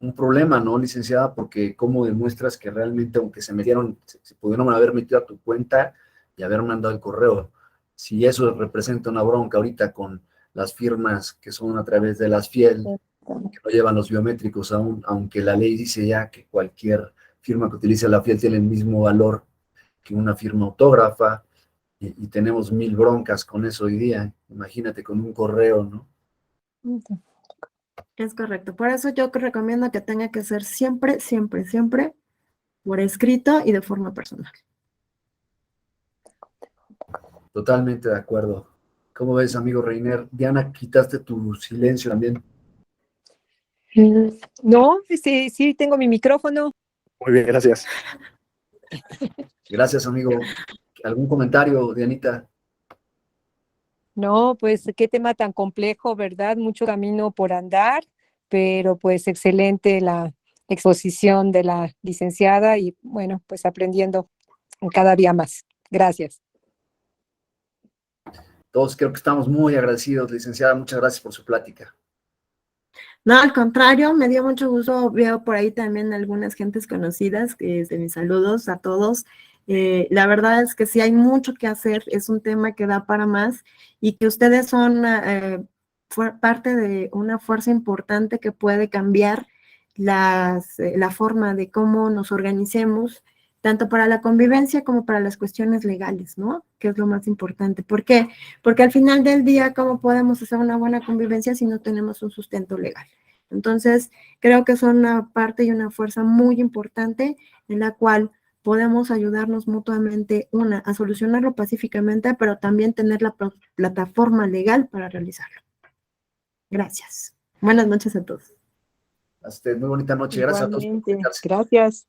un problema, ¿no, licenciada? Porque cómo demuestras que realmente, aunque se pudieron haber metido a tu cuenta y haber mandado el correo. Si eso representa una bronca ahorita con las firmas que son a través de las FIEL, que no llevan los biométricos aún, aunque la ley dice ya que cualquier firma que utilice la FIEL tiene el mismo valor que una firma autógrafa, y tenemos 1000 broncas con eso hoy día. Imagínate con un correo, ¿no? es correcto. Por eso yo recomiendo que tenga que ser siempre, siempre, siempre por escrito y de forma personal. Totalmente de acuerdo. ¿Cómo ves, amigo Reiner? Diana, quitaste tu silencio también. No, sí tengo mi micrófono. Muy bien, gracias. Gracias, amigo. ¿Algún comentario, Dianita? No, pues qué tema tan complejo, ¿verdad? Mucho camino por andar, pero pues excelente la exposición de la licenciada y bueno, pues aprendiendo cada día más. Gracias. Todos creo que estamos muy agradecidos, licenciada. Muchas gracias por su plática. No, al contrario, me dio mucho gusto. Veo por ahí también algunas gentes conocidas, que de mis saludos a todos. La verdad es que sí hay mucho que hacer, es un tema que da para más y que ustedes son parte de una fuerza importante que puede cambiar la forma de cómo nos organicemos, tanto para la convivencia como para las cuestiones legales, ¿no? Que es lo más importante. ¿Por qué? Porque al final del día, ¿cómo podemos hacer una buena convivencia si no tenemos un sustento legal? Entonces, creo que son una parte y una fuerza muy importante en la cual podemos ayudarnos mutuamente, a solucionarlo pacíficamente, pero también tener la plataforma legal para realizarlo. Gracias. Buenas noches a todos. Muy bonita noche. Gracias a todos por Igualmente. conectarse. Gracias.